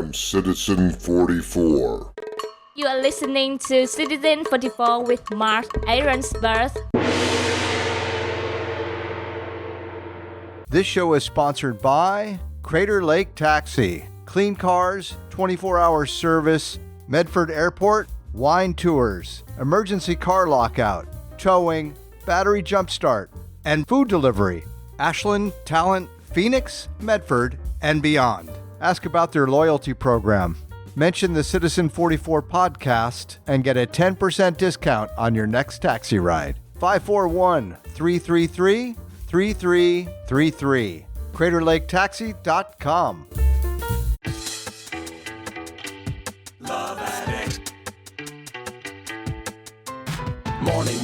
I'm Citizen 44. You are listening to Citizen 44 with Mark Arinsberg. This show is sponsored by Crater Lake Taxi, clean cars, 24-hour service, Medford Airport, wine tours, emergency car lockout, towing, battery jumpstart, and food delivery. Ashland, Talent, Phoenix, Medford, and beyond. Ask about their loyalty program. Mention the Citizen 44 podcast and get a 10% discount on your next taxi ride. 541-333-3333. CraterLakeTaxi.com. Love Addict.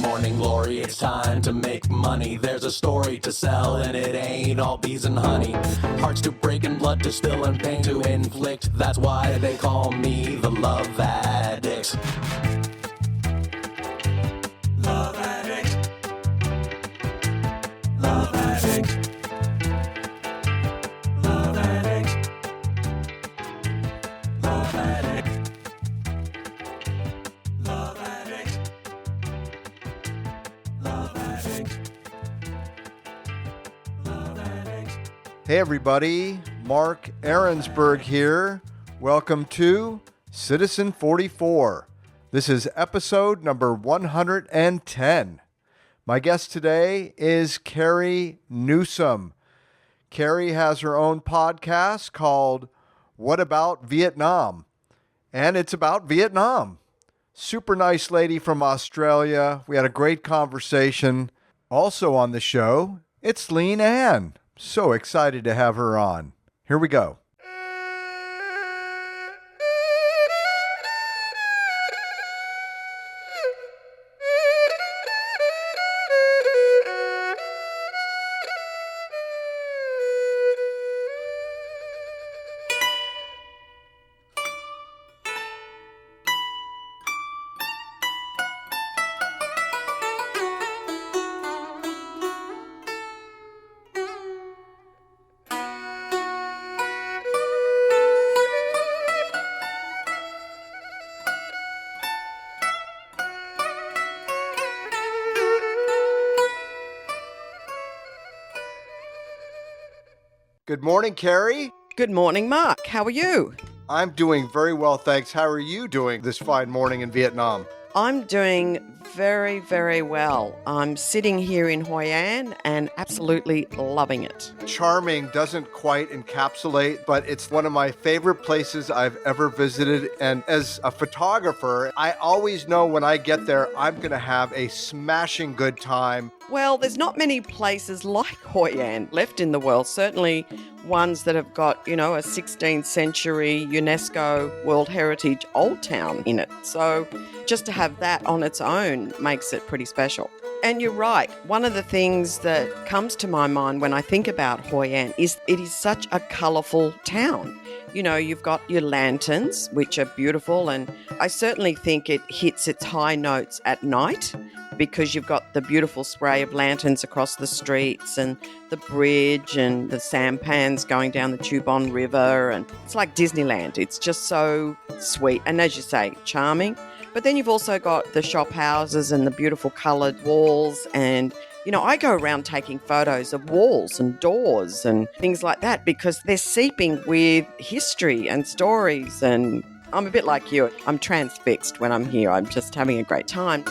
Morning glory, it's time to make money. There's a story to sell and it ain't all bees and honey. Hearts to break and blood to spill and pain to inflict. That's why they call me the Love Addict. Love Addict. Love Addict. Love Addict. Love Addict. Love Addict. Love Addict. Love Addict. Hey everybody, Mark Arinsberg here. Welcome to Citizen 44. This is episode number 110. My guest today is Kerry Newsome. Kerry has her own podcast called What About Vietnam? And it's about Vietnam. Super nice lady from Australia. We had a great conversation. Also on the show, it's Lean Ann. So excited to have her on. Here we go. Good morning, Kerry. Good morning, Mark. How are you? I'm doing very well, thanks. How are you doing this fine morning in Vietnam? I'm doing very, very well. I'm sitting here in Hoi An and absolutely loving it. Charming doesn't quite encapsulate, but it's one of my favorite places I've ever visited. And as a photographer, I always know when I get there, I'm going to have a smashing good time. Well, there's not many places like Hoi An left in the world, certainly ones that have got, a 16th century UNESCO World Heritage Old Town in it. So just to have that on its own makes it pretty special. And you're right. One of the things that comes to my mind when I think about Hoi An is it is such a colourful town. You've got your lanterns, which are beautiful, and I certainly think it hits its high notes at night because you've got the beautiful spray of lanterns across the streets and the bridge and the sampans going down the Chubon River, and it's like Disneyland. It's just so sweet and, as you say, charming. But then you've also got the shop houses and the beautiful coloured walls, and I go around taking photos of walls and doors and things like that because they're seeping with history and stories, and I'm a bit like you. I'm transfixed when I'm here. I'm just having a great time.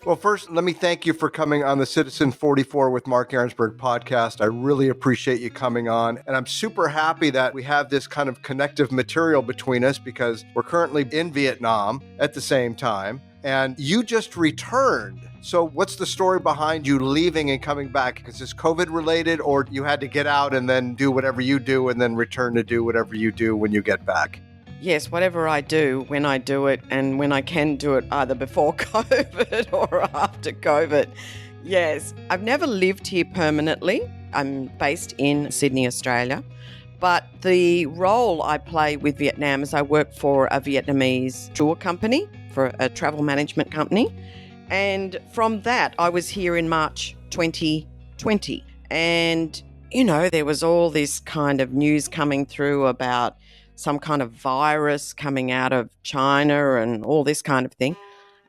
Well, first, let me thank you for coming on the Citizen 44 with Mark Arinsberg podcast. I really appreciate you coming on. And I'm super happy that we have this kind of connective material between us because we're currently in Vietnam at the same time. And you just returned. So what's the story behind you leaving and coming back? Is this COVID related, or you had to get out and then do whatever you do and then return to do whatever you do when you get back? Yes, whatever I do, when I do it, and when I can do it either before COVID or after COVID. Yes, I've never lived here permanently. I'm based in Sydney, Australia. But the role I play with Vietnam is I work for a Vietnamese tour company, for a travel management company. And from that, I was here in March 2020. And, there was all this kind of news coming through about some kind of virus coming out of China and all this kind of thing.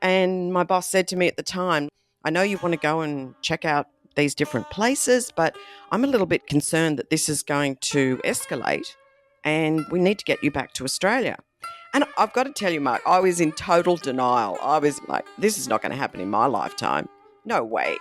And my boss said to me at the time, I know you want to go and check out these different places, but I'm a little bit concerned that this is going to escalate and we need to get you back to Australia. And I've got to tell you, Mark, I was in total denial. I was like, this is not going to happen in my lifetime. No way.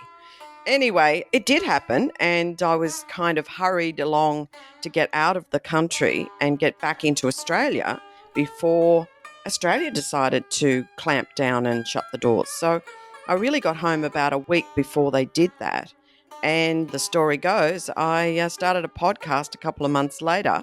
Anyway, it did happen, and I was kind of hurried along to get out of the country and get back into Australia before Australia decided to clamp down and shut the doors. So I really got home about a week before they did that. And the story goes, I started a podcast a couple of months later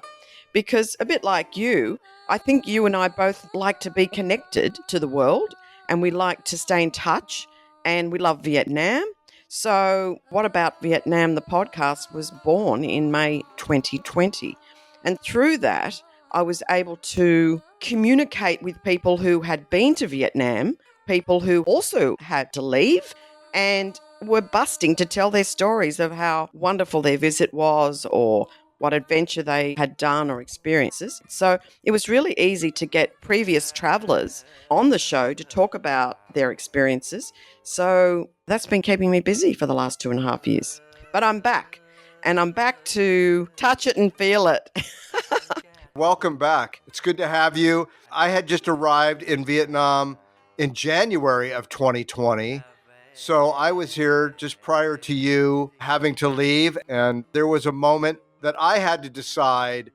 because, a bit like you, I think you and I both like to be connected to the world, and we like to stay in touch, and we love Vietnam. So What About Vietnam, the podcast, was born in May 2020. And through that, I was able to communicate with people who had been to Vietnam, people who also had to leave, and were busting to tell their stories of how wonderful their visit was or what adventure they had done or experiences. So it was really easy to get previous travellers on the show to talk about their experiences. So that's been keeping me busy for the last 2.5 years. But I'm back, and I'm back to touch it and feel it. Welcome back. It's good to have you. I had just arrived in Vietnam in January of 2020. So I was here just prior to you having to leave. And there was a moment that I had to decide,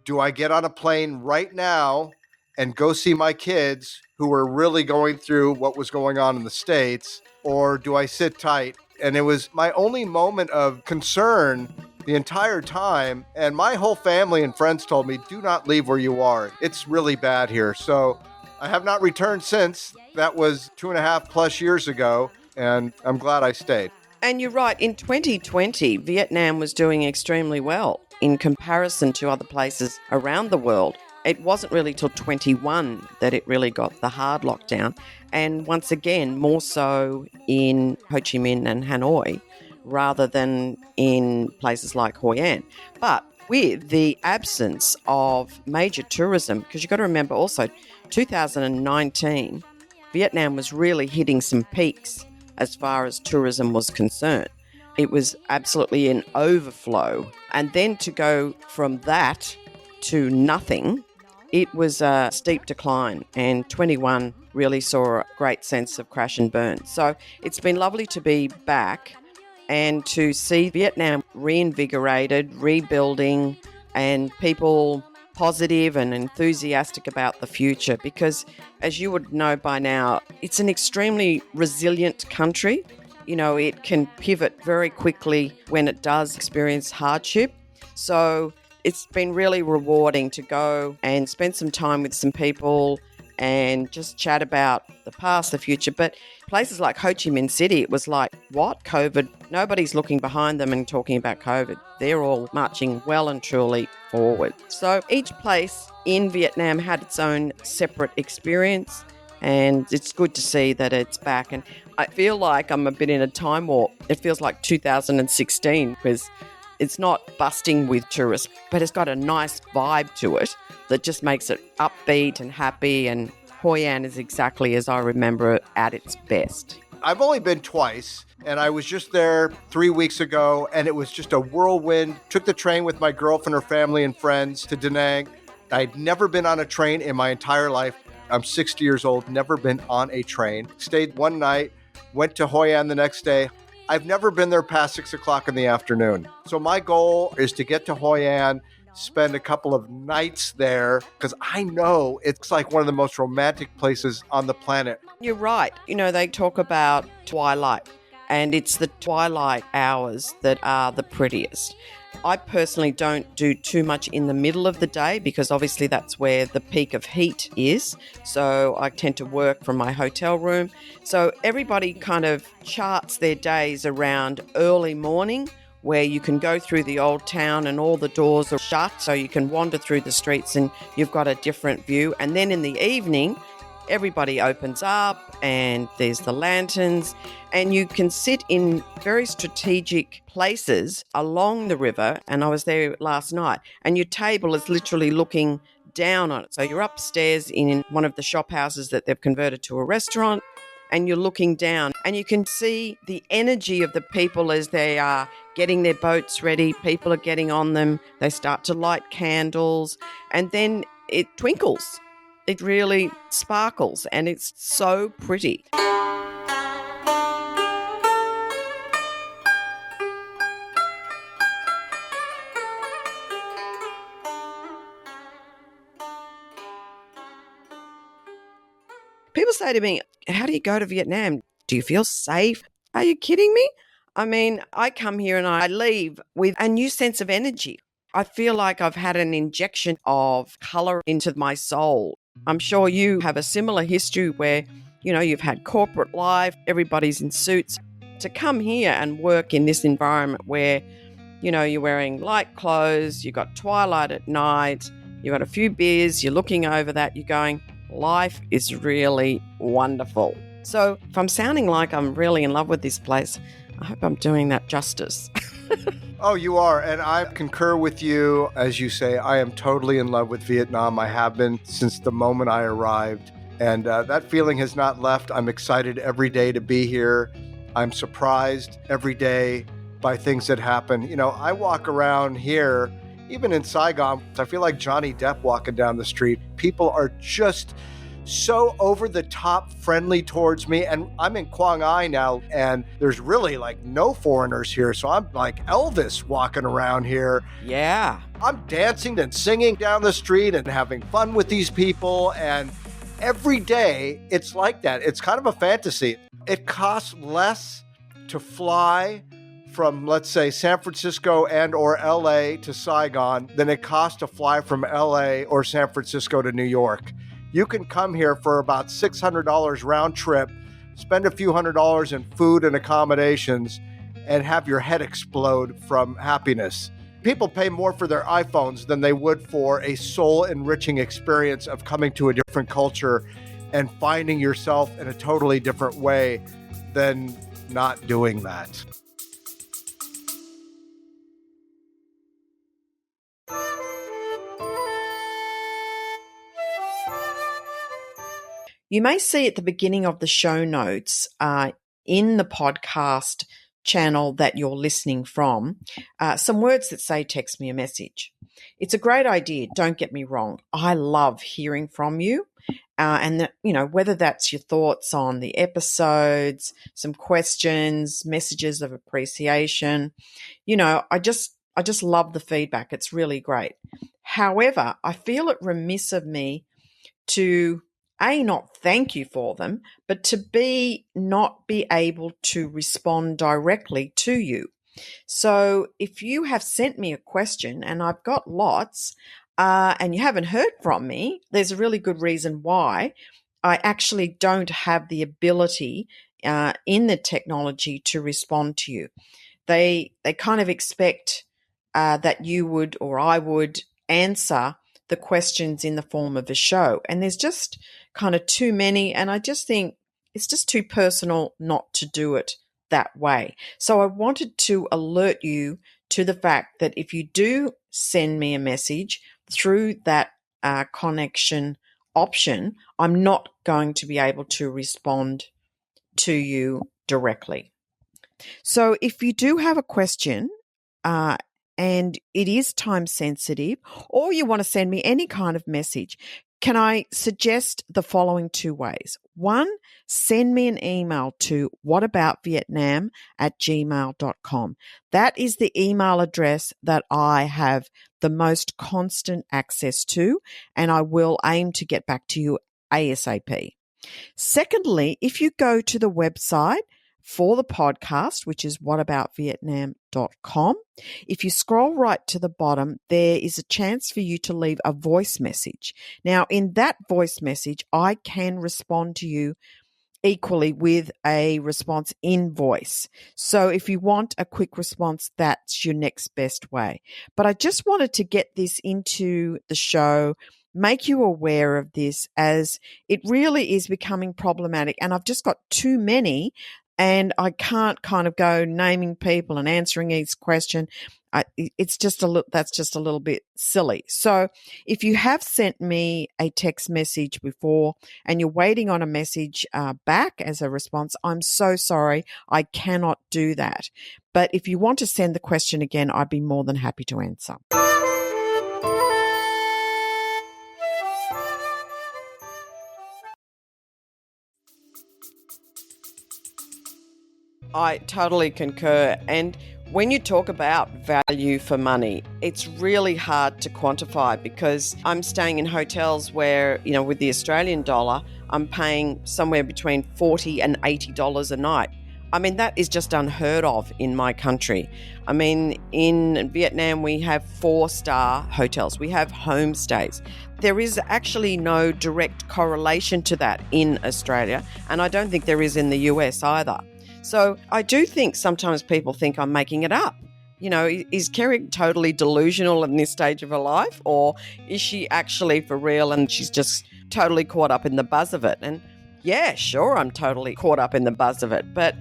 do I get on a plane right now and go see my kids who were really going through what was going on in the States, or do I sit tight? And it was my only moment of concern the entire time. And my whole family and friends told me, do not leave where you are. It's really bad here. So I have not returned since. That was 2.5+ years ago, and I'm glad I stayed. And you're right, in 2020, Vietnam was doing extremely well in comparison to other places around the world. It wasn't really till 21 that it really got the hard lockdown. And once again, more so in Ho Chi Minh and Hanoi rather than in places like Hoi An. But with the absence of major tourism, because you've got to remember also, 2019, Vietnam was really hitting some peaks as far as tourism was concerned. It was absolutely an overflow. And then to go from that to nothing, it was a steep decline. And 21 really saw a great sense of crash and burn. So it's been lovely to be back and to see Vietnam reinvigorated, rebuilding, and people positive and enthusiastic about the future, because as you would know by now, it's an extremely resilient country. It can pivot very quickly when it does experience hardship. So it's been really rewarding to go and spend some time with some people and just chat about the past, the future. But places like Ho Chi Minh City, it was like, what? COVID? Nobody's looking behind them and talking about COVID. They're all marching well and truly forward. So each place in Vietnam had its own separate experience, and it's good to see that it's back. And I feel like I'm a bit in a time warp. It feels like 2016 because it's not busting with tourists, but it's got a nice vibe to it that just makes it upbeat and happy, and Hoi An is exactly as I remember it at its best. I've only been twice, and I was just there 3 weeks ago, and it was just a whirlwind. Took the train with my girlfriend, her family, and friends to Da Nang. I'd never been on a train in my entire life. I'm 60 years old, never been on a train. Stayed one night, went to Hoi An the next day. I've never been there past 6 o'clock in the afternoon. So my goal is to get to Hoi An, spend a couple of nights there, because I know it's like one of the most romantic places on the planet. You're right. They talk about twilight, and it's the twilight hours that are the prettiest. I personally don't do too much in the middle of the day because obviously that's where the peak of heat is. So I tend to work from my hotel room. So everybody kind of charts their days around early morning, where you can go through the old town and all the doors are shut, so you can wander through the streets and you've got a different view. And then in the evening, everybody opens up and there's the lanterns, and you can sit in very strategic places along the river. And I was there last night, and your table is literally looking down on it. So you're upstairs in one of the shop houses that they've converted to a restaurant, and you're looking down and you can see the energy of the people as they are getting their boats ready. People are getting on them. They start to light candles, and then it twinkles. It really sparkles, and it's so pretty. People say to me, how do you go to Vietnam? Do you feel safe? Are you kidding me? I mean, I come here and I leave with a new sense of energy. I feel like I've had an injection of color into my soul. I'm sure you have a similar history where, you've had corporate life, everybody's in suits. To come here and work in this environment where, you're wearing light clothes, you've got twilight at night, you've got a few beers, you're looking over that, you're going, life is really wonderful. So if I'm sounding like I'm really in love with this place, I hope I'm doing that justice. Oh, you are. And I concur with you. As you say, I am totally in love with Vietnam. I have been since the moment I arrived. And that feeling has not left. I'm excited every day to be here. I'm surprised every day by things that happen. I walk around here, even in Saigon, I feel like Johnny Depp walking down the street. People are just so over the top friendly towards me. And I'm in Quang Ai now, and there's really like no foreigners here. So I'm like Elvis walking around here. Yeah. I'm dancing and singing down the street and having fun with these people. And every day it's like that. It's kind of a fantasy. It costs less to fly from, let's say, San Francisco and or LA to Saigon than it costs to fly from LA or San Francisco to New York. You can come here for about $600 round trip, spend a few $100s in food and accommodations, and have your head explode from happiness. People pay more for their iPhones than they would for a soul-enriching experience of coming to a different culture and finding yourself in a totally different way than not doing that. You may see at the beginning of the show notes in the podcast channel that you're listening from some words that say text me a message. It's a great idea. Don't get me wrong. I love hearing from you. And whether that's your thoughts on the episodes, some questions, messages of appreciation, I just love the feedback. It's really great. However, I feel it remiss of me to not thank you for them, but to not be able to respond directly to you. So if you have sent me a question, and I've got lots, and you haven't heard from me, there's a really good reason why. I actually don't have the ability in the technology to respond to you. They kind of expect that you would or I would answer the questions in the form of a show. And there's just kind of too many, and I just think it's just too personal not to do it that way. So I wanted to alert you to the fact that if you do send me a message through that connection option, I'm not going to be able to respond to you directly. So if you do have a question, and it is time sensitive, or you want to send me any kind of message, can I suggest the following two ways? One, send me an email to whataboutvietnam@gmail.com. That is the email address that I have the most constant access to, and I will aim to get back to you ASAP. Secondly, if you go to the website for the podcast, which is whataboutvietnam.com. If you scroll right to the bottom, there is a chance for you to leave a voice message. Now, in that voice message, I can respond to you equally with a response in voice. So if you want a quick response, that's your next best way. But I just wanted to get this into the show make you aware of this, as it really is becoming problematic. And I've just got too many, and I can't kind of go naming people and answering each question. That's just a little bit silly. So if you have sent me a text message before and you're waiting on a message back as a response, I'm so sorry. I cannot do that. But if you want to send the question again, I'd be more than happy to answer. I totally concur. And when you talk about value for money, it's really hard to quantify, because I'm staying in hotels where, with the Australian dollar, I'm paying somewhere between $40 and $80 a night. I mean, that is just unheard of in my country. I mean, in Vietnam, we have 4-star hotels. We have homestays. There is actually no direct correlation to that in Australia, and I don't think there is in the US either. So I do think sometimes people think I'm making it up. Is Kerry totally delusional in this stage of her life, or is she actually for real and she's just totally caught up in the buzz of it? And yeah, sure, I'm totally caught up in the buzz of it. But,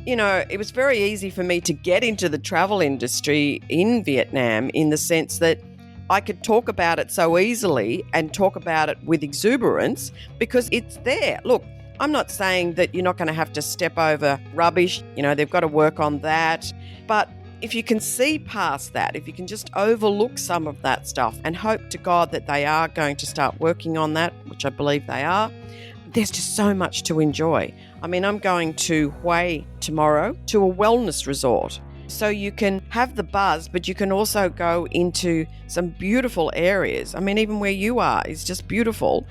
it was very easy for me to get into the travel industry in Vietnam, in the sense that I could talk about it so easily and talk about it with exuberance because it's there. Look, I'm not saying that you're not going to have to step over rubbish. They've got to work on that. But if you can see past that, if you can just overlook some of that stuff and hope to God that they are going to start working on that, which I believe they are, there's just so much to enjoy. I mean, I'm going to Hue tomorrow to a wellness resort. So you can have the buzz, but you can also go into some beautiful areas. I mean, even where you are is just beautiful,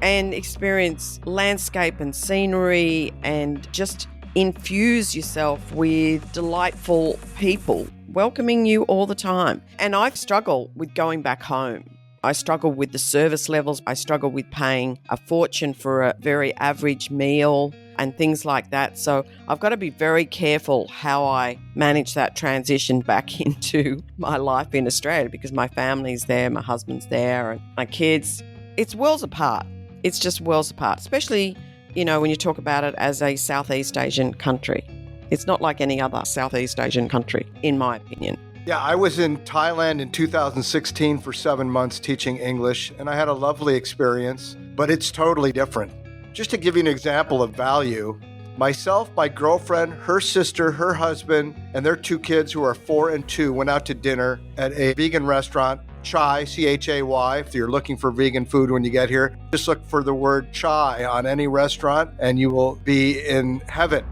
and experience landscape and scenery, and just infuse yourself with delightful people welcoming you all the time. And I struggle with going back home. I struggle with the service levels. I struggle with paying a fortune for a very average meal and things like that. So I've got to be very careful how I manage that transition back into my life in Australia, because my family's there, my husband's there, and my kids. It's worlds apart. It's just worlds apart, especially, when you talk about it as a Southeast Asian country. It's not like any other Southeast Asian country, in my opinion. Yeah, I was in Thailand in 2016 for 7 months teaching English, and I had a lovely experience, but it's totally different. Just to give you an example of value, myself, my girlfriend, her sister, her husband, and their 2 kids who are 4 and 2 went out to dinner at a vegan restaurant, Chai, C-H-A-Y. If you're looking for vegan food when you get here, just look for the word Chai on any restaurant and you will be in heaven.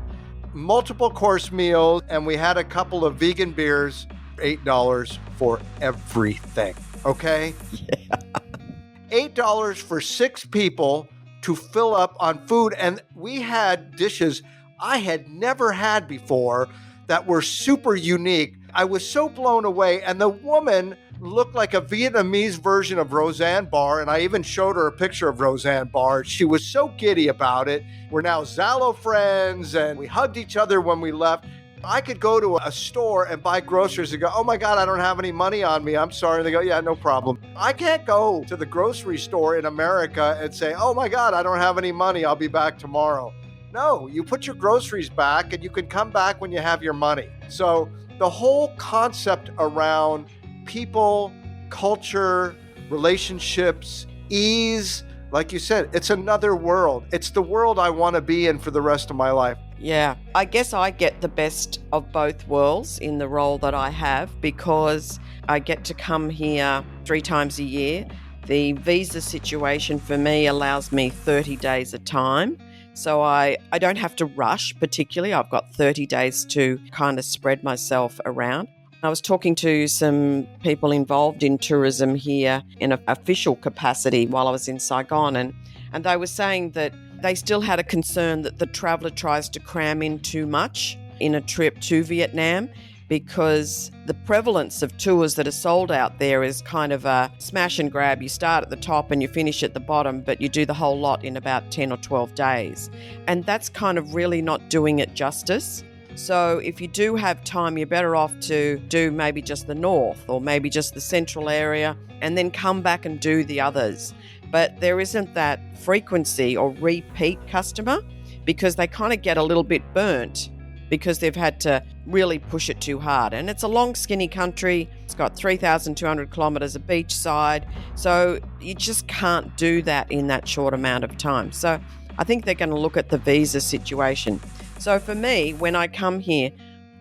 Multiple course meals, and we had a couple of vegan beers, $8 for everything, okay? Yeah. $8 for 6 people to fill up on food, and we had dishes I had never had before that were super unique. I was so blown away, and the woman looked like a Vietnamese version of Roseanne Barr, and I even showed her a picture of Roseanne Barr. She was so giddy about it. We're now Zallo friends, and we hugged each other when we left. I could go to a store and buy groceries and go, oh my God, I don't have any money on me. I'm sorry. And they go, yeah, no problem. I can't go to the grocery store in America and say, oh my God, I don't have any money. I'll be back tomorrow. No, you put your groceries back and you can come back when you have your money. So the whole concept around people, culture, relationships, ease, like you said, it's another world. It's the world I want to be in for the rest of my life. Yeah, I guess I get the best of both worlds in the role that I have, because I get to come here 3 times a year. The visa situation for me allows me 30 days at a time. So I don't have to rush particularly. I've got 30 days to kind of spread myself around. I was talking to some people involved in tourism here in an official capacity while I was in Saigon, and they were saying that they still had a concern that the traveller tries to cram in too much in a trip to Vietnam, because the prevalence of tours that are sold out there is kind of a smash and grab. You start at the top and you finish at the bottom, but you do the whole lot in about 10 or 12 days. And that's kind of really not doing it justice. So if you do have time, you're better off to do maybe just the north or maybe just the central area and then come back and do the others. But there isn't that frequency or repeat customer because they kind of get a little bit burnt because they've had to really push it too hard. And it's a long, skinny country. It's got 3,200 kilometres of beachside. So you just can't do that in that short amount of time. So I think they're going to look at the visa situation. So for me, when I come here,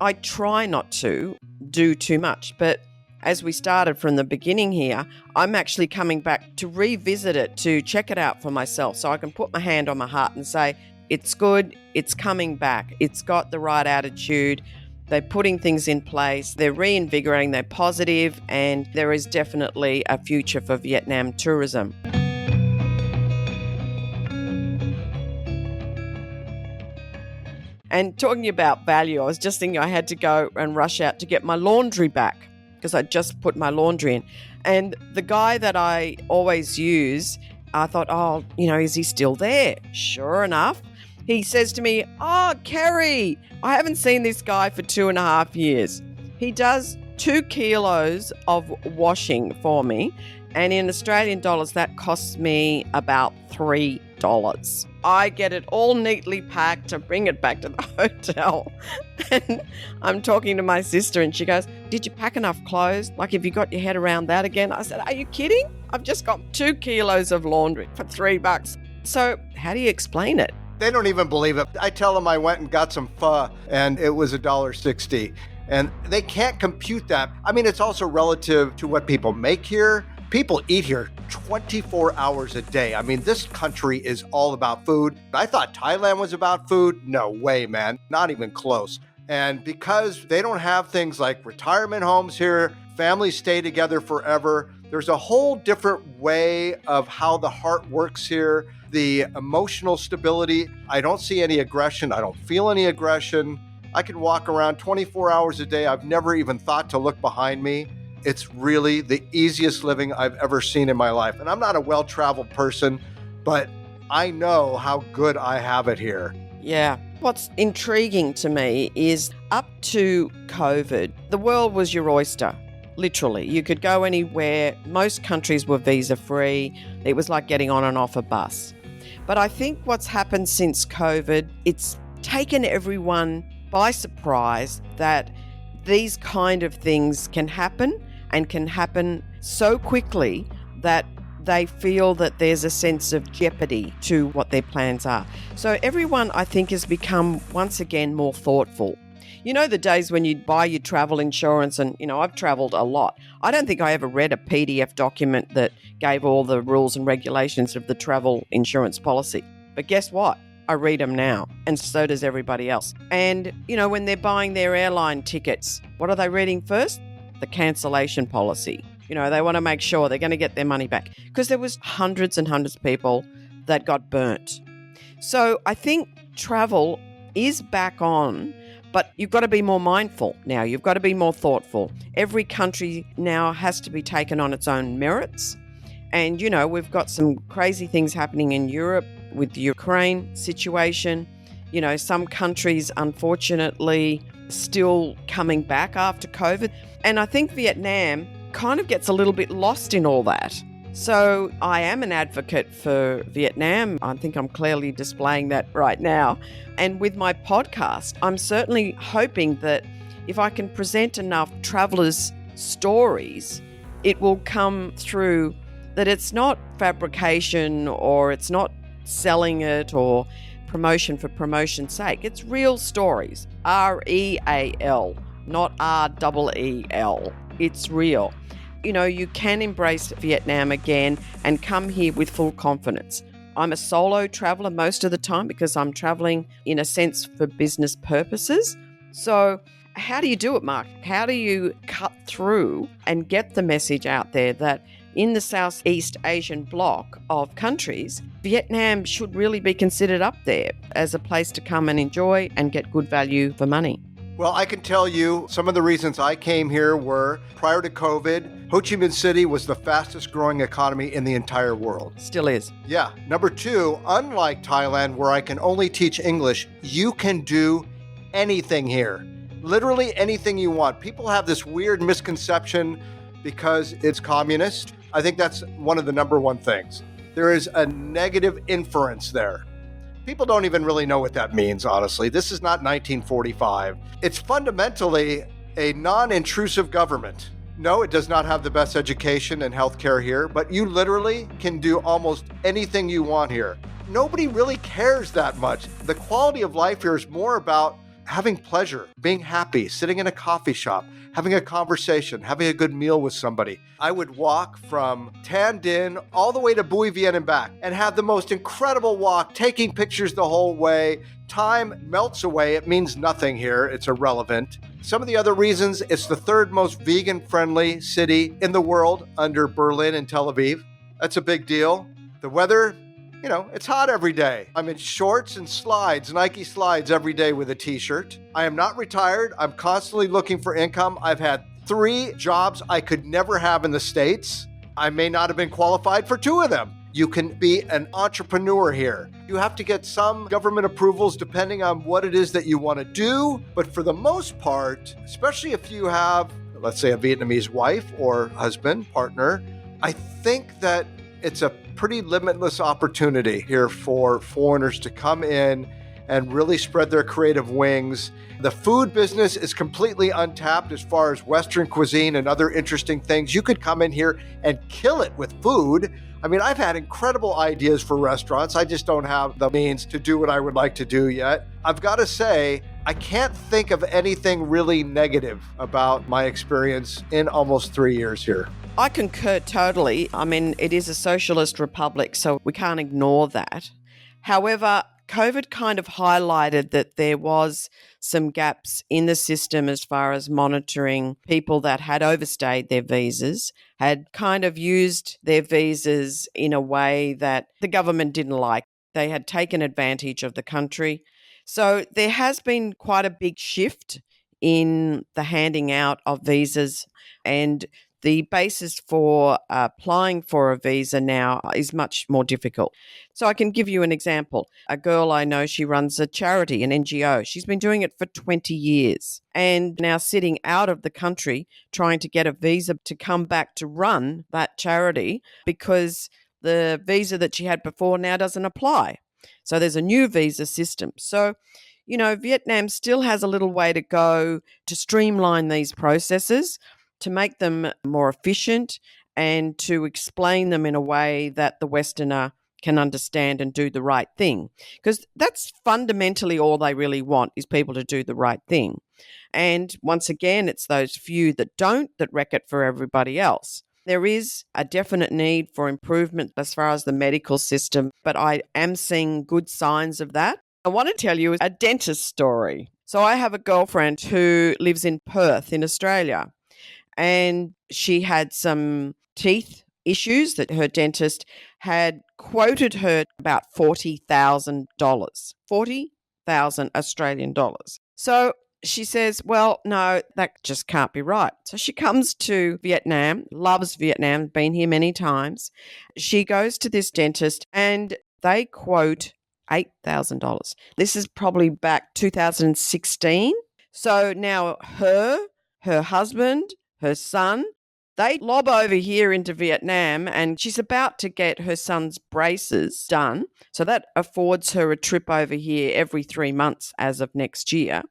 I try not to do too much. But as we started from the beginning here, I'm actually coming back to revisit it, to check it out for myself so I can put my hand on my heart and say, it's good, it's coming back, it's got the right attitude, they're putting things in place, they're reinvigorating, they're positive, and there is definitely a future for Vietnam tourism. And talking about value, I was just thinking I had to go and rush out to get my laundry back because I just put my laundry in. And the guy that I always use, I thought, oh, is he still there? Sure enough, he says to me, oh, Kerry, I haven't seen this guy for 2.5 years. He does 2 kilos of washing for me. And in Australian dollars, that costs me about $3. I get it all neatly packed to bring it back to the hotel. And I'm talking to my sister and she goes, did you pack enough clothes? Like, have you got your head around that again? I said, are you kidding? I've just got 2 kilos of laundry for $3. So how do you explain it? They don't even believe it. I tell them I went and got some pho and it was $1.60. And they can't compute that. I mean, it's also relative to what people make here. People eat here 24 hours a day. I mean, this country is all about food. I thought Thailand was about food. No way, man. Not even close. And because they don't have things like retirement homes here, families stay together forever. There's a whole different way of how the heart works here. The emotional stability. I don't see any aggression. I don't feel any aggression. I can walk around 24 hours a day. I've never even thought to look behind me. It's really the easiest living I've ever seen in my life. And I'm not a well-traveled person, but I know how good I have it here. Yeah. What's intriguing to me is up to COVID, the world was your oyster. Literally. You could go anywhere. Most countries were visa-free. It was like getting on and off a bus. But I think what's happened since COVID, it's taken everyone by surprise that these kind of things can happen and can happen so quickly that they feel that there's a sense of jeopardy to what their plans are. So everyone, I think, has become once again more thoughtful. You know, the days when you'd buy your travel insurance and, I've traveled a lot. I don't think I ever read a PDF document that gave all the rules and regulations of the travel insurance policy. But guess what? I read them now, and so does everybody else. And, when they're buying their airline tickets, what are they reading first? The cancellation policy. They want to make sure they're going to get their money back because there was hundreds and hundreds of people that got burnt. So I think travel is back on, but you've got to be more mindful now. You've got to be more thoughtful. Every country now has to be taken on its own merits. And, we've got some crazy things happening in Europe with the Ukraine situation. Some countries, unfortunately, still coming back after COVID. And I think Vietnam kind of gets a little bit lost in all that. So I am an advocate for Vietnam. I think I'm clearly displaying that right now. And with my podcast, I'm certainly hoping that if I can present enough travelers' stories, it will come through that it's not fabrication or it's not selling it or promotion for promotion's sake. It's real stories. R-E-A-L, not R-E-E-L. It's real. You can embrace Vietnam again and come here with full confidence. I'm a solo traveler most of the time because I'm traveling in a sense for business purposes. So how do you do it, Mark? How do you cut through and get the message out there that in the Southeast Asian bloc of countries, Vietnam should really be considered up there as a place to come and enjoy and get good value for money? Well, I can tell you some of the reasons I came here were prior to COVID, Ho Chi Minh City was the fastest growing economy in the entire world. Still is. Yeah. Number 2, unlike Thailand, where I can only teach English, you can do anything here. Literally anything you want. People have this weird misconception because it's communist. I think that's one of the number one things. There is a negative inference there. People don't even really know what that means, honestly. This is not 1945. It's fundamentally a non-intrusive government. No, it does not have the best education and healthcare here, but you literally can do almost anything you want here. Nobody really cares that much. The quality of life here is more about having pleasure, being happy, sitting in a coffee shop, having a conversation, having a good meal with somebody. I would walk from Tan Dinh all the way to Bui Vien and back and have the most incredible walk, taking pictures the whole way. Time melts away. It means nothing here. It's irrelevant. Some of the other reasons, it's the third most vegan-friendly city in the world under Berlin and Tel Aviv. That's a big deal. The weather, it's hot every day. I'm in shorts and slides, Nike slides every day with a t-shirt. I am not retired. I'm constantly looking for income. I've had 3 jobs I could never have in the States. I may not have been qualified for 2 of them. You can be an entrepreneur here. You have to get some government approvals depending on what it is that you want to do. But for the most part, especially if you have, let's say, a Vietnamese wife or husband, partner, I think that it's a pretty limitless opportunity here for foreigners to come in and really spread their creative wings. The food business is completely untapped as far as Western cuisine and other interesting things. You could come in here and kill it with food. I mean, I've had incredible ideas for restaurants. I just don't have the means to do what I would like to do yet. I've got to say, I can't think of anything really negative about my experience in almost 3 years here. I concur totally. I mean, it is a socialist republic, so we can't ignore that. However, COVID kind of highlighted that there was some gaps in the system as far as monitoring people that had overstayed their visas, had kind of used their visas in a way that the government didn't like. They had taken advantage of the country. So there has been quite a big shift in the handing out of visas, and the basis for applying for a visa now is much more difficult. So I can give you an example. A girl I know, she runs a charity, an NGO. She's been doing it for 20 years and now sitting out of the country trying to get a visa to come back to run that charity because the visa that she had before now doesn't apply. So there's a new visa system. So, Vietnam still has a little way to go to streamline these processes, to make them more efficient and to explain them in a way that the Westerner can understand and do the right thing. Because that's fundamentally all they really want, is people to do the right thing. And once again, it's those few that don't that wreck it for everybody else. There is a definite need for improvement as far as the medical system, but I am seeing good signs of that. I want to tell you a dentist story. So I have a girlfriend who lives in Perth in Australia. And she had some teeth issues that her dentist had quoted her about $40,000, 40,000 Australian dollars. So she says, well, no, that just can't be right. So she comes to Vietnam, loves Vietnam, been here many times. She goes to this dentist and they quote $8,000. This is probably back 2016. So now her husband, her son, they lob over here into Vietnam and she's about to get her son's braces done. So that affords her a trip over here every 3 months as of next year.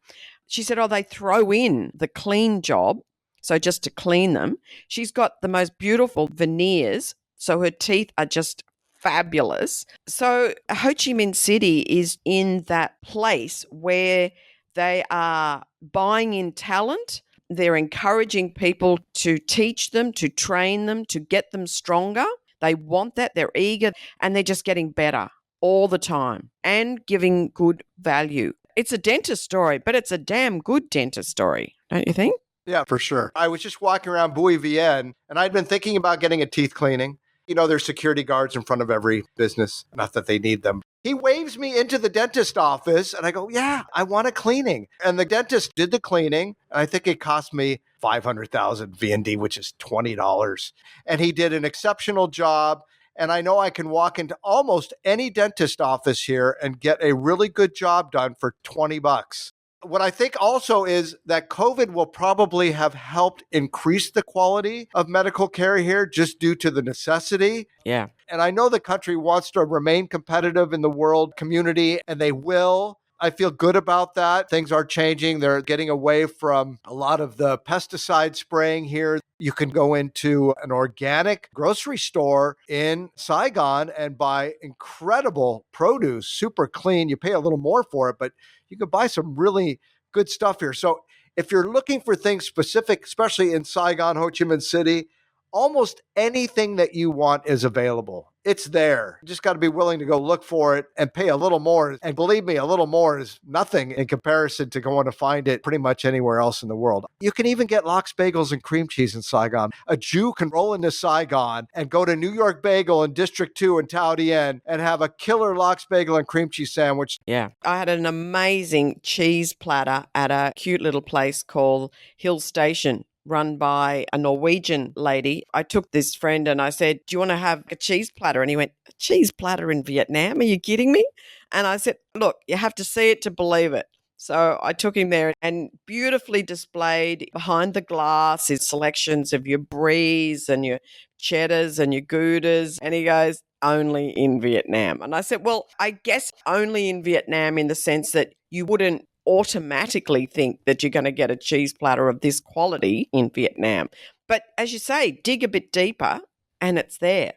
She said, they throw in the clean job. So just to clean them. She's got the most beautiful veneers. So her teeth are just fabulous. So Ho Chi Minh City is in that place where they are buying in talent. They're encouraging people to teach them, to train them, to get them stronger. They want that. They're eager and they're just getting better all the time and giving good value. It's a dentist story, but it's a damn good dentist story, don't you think? Yeah, for sure. I was just walking around Bui Vien and I'd been thinking about getting a teeth cleaning. There's security guards in front of every business, not that they need them. He waves me into the dentist office and I go, yeah, I want a cleaning. And the dentist did the cleaning. And I think it cost me 500,000 VND, which is $20. And he did an exceptional job. And I know I can walk into almost any dentist office here and get a really good job done for $20. What I think also is that COVID will probably have helped increase the quality of medical care here just due to the necessity. Yeah. And I know the country wants to remain competitive in the world community, and they will. I feel good about that. Things are changing. They're getting away from a lot of the pesticide spraying here. You can go into an organic grocery store in Saigon and buy incredible produce, super clean. You pay a little more for it, but you can buy some really good stuff here. So if you're looking for things specific, especially in Saigon, Ho Chi Minh City, almost anything that you want is available. It's there. You just got to be willing to go look for it and pay a little more. And believe me, a little more is nothing in comparison to going to find it pretty much anywhere else in the world. You can even get lox bagels and cream cheese in Saigon. A Jew can roll into Saigon and go to New York Bagel in District 2 in Tao Dien and have a killer lox bagel and cream cheese sandwich. Yeah. I had an amazing cheese platter at a cute little place called Hill Station, run by a Norwegian lady. I took this friend and I said, do you want to have a cheese platter? And he went, a cheese platter in Vietnam? Are you kidding me? And I said, look, you have to see it to believe it. So I took him there, and beautifully displayed behind the glass is selections of your bries and your cheddars and your goudas. And he goes, only in Vietnam. And I said, well, I guess only in Vietnam in the sense that you wouldn't automatically think that you're going to get a cheese platter of this quality in Vietnam. But as you say, dig a bit deeper and it's there.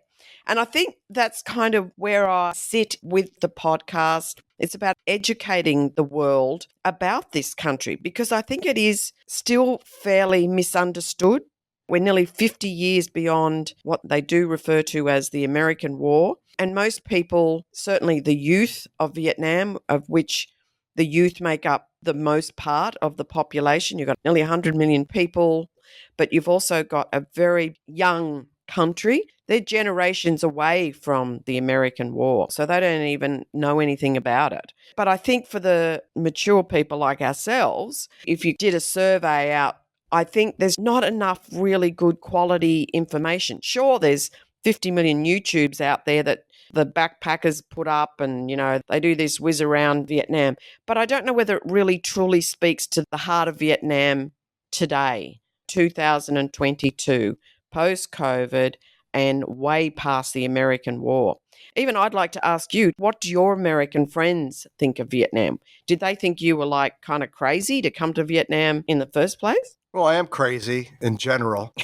And I think that's kind of where I sit with the podcast. It's about educating the world about this country, because I think it is still fairly misunderstood. We're nearly 50 years beyond what they do refer to as the American War. And most people, certainly the youth of Vietnam, of which the youth make up the most part of the population. You've got nearly 100 million people, but you've also got a very young country. They're generations away from the American War, so they don't even know anything about it. But I think for the mature people like ourselves, if you did a survey out, I think there's not enough really good quality information. Sure, there's 50 million YouTubes out there that the backpackers put up and, they do this whiz around Vietnam. But I don't know whether it really truly speaks to the heart of Vietnam today, 2022, post-COVID and way past the American War. Even I'd like to ask you, what do your American friends think of Vietnam? Did they think you were like kind of crazy to come to Vietnam in the first place? Well, I am crazy in general.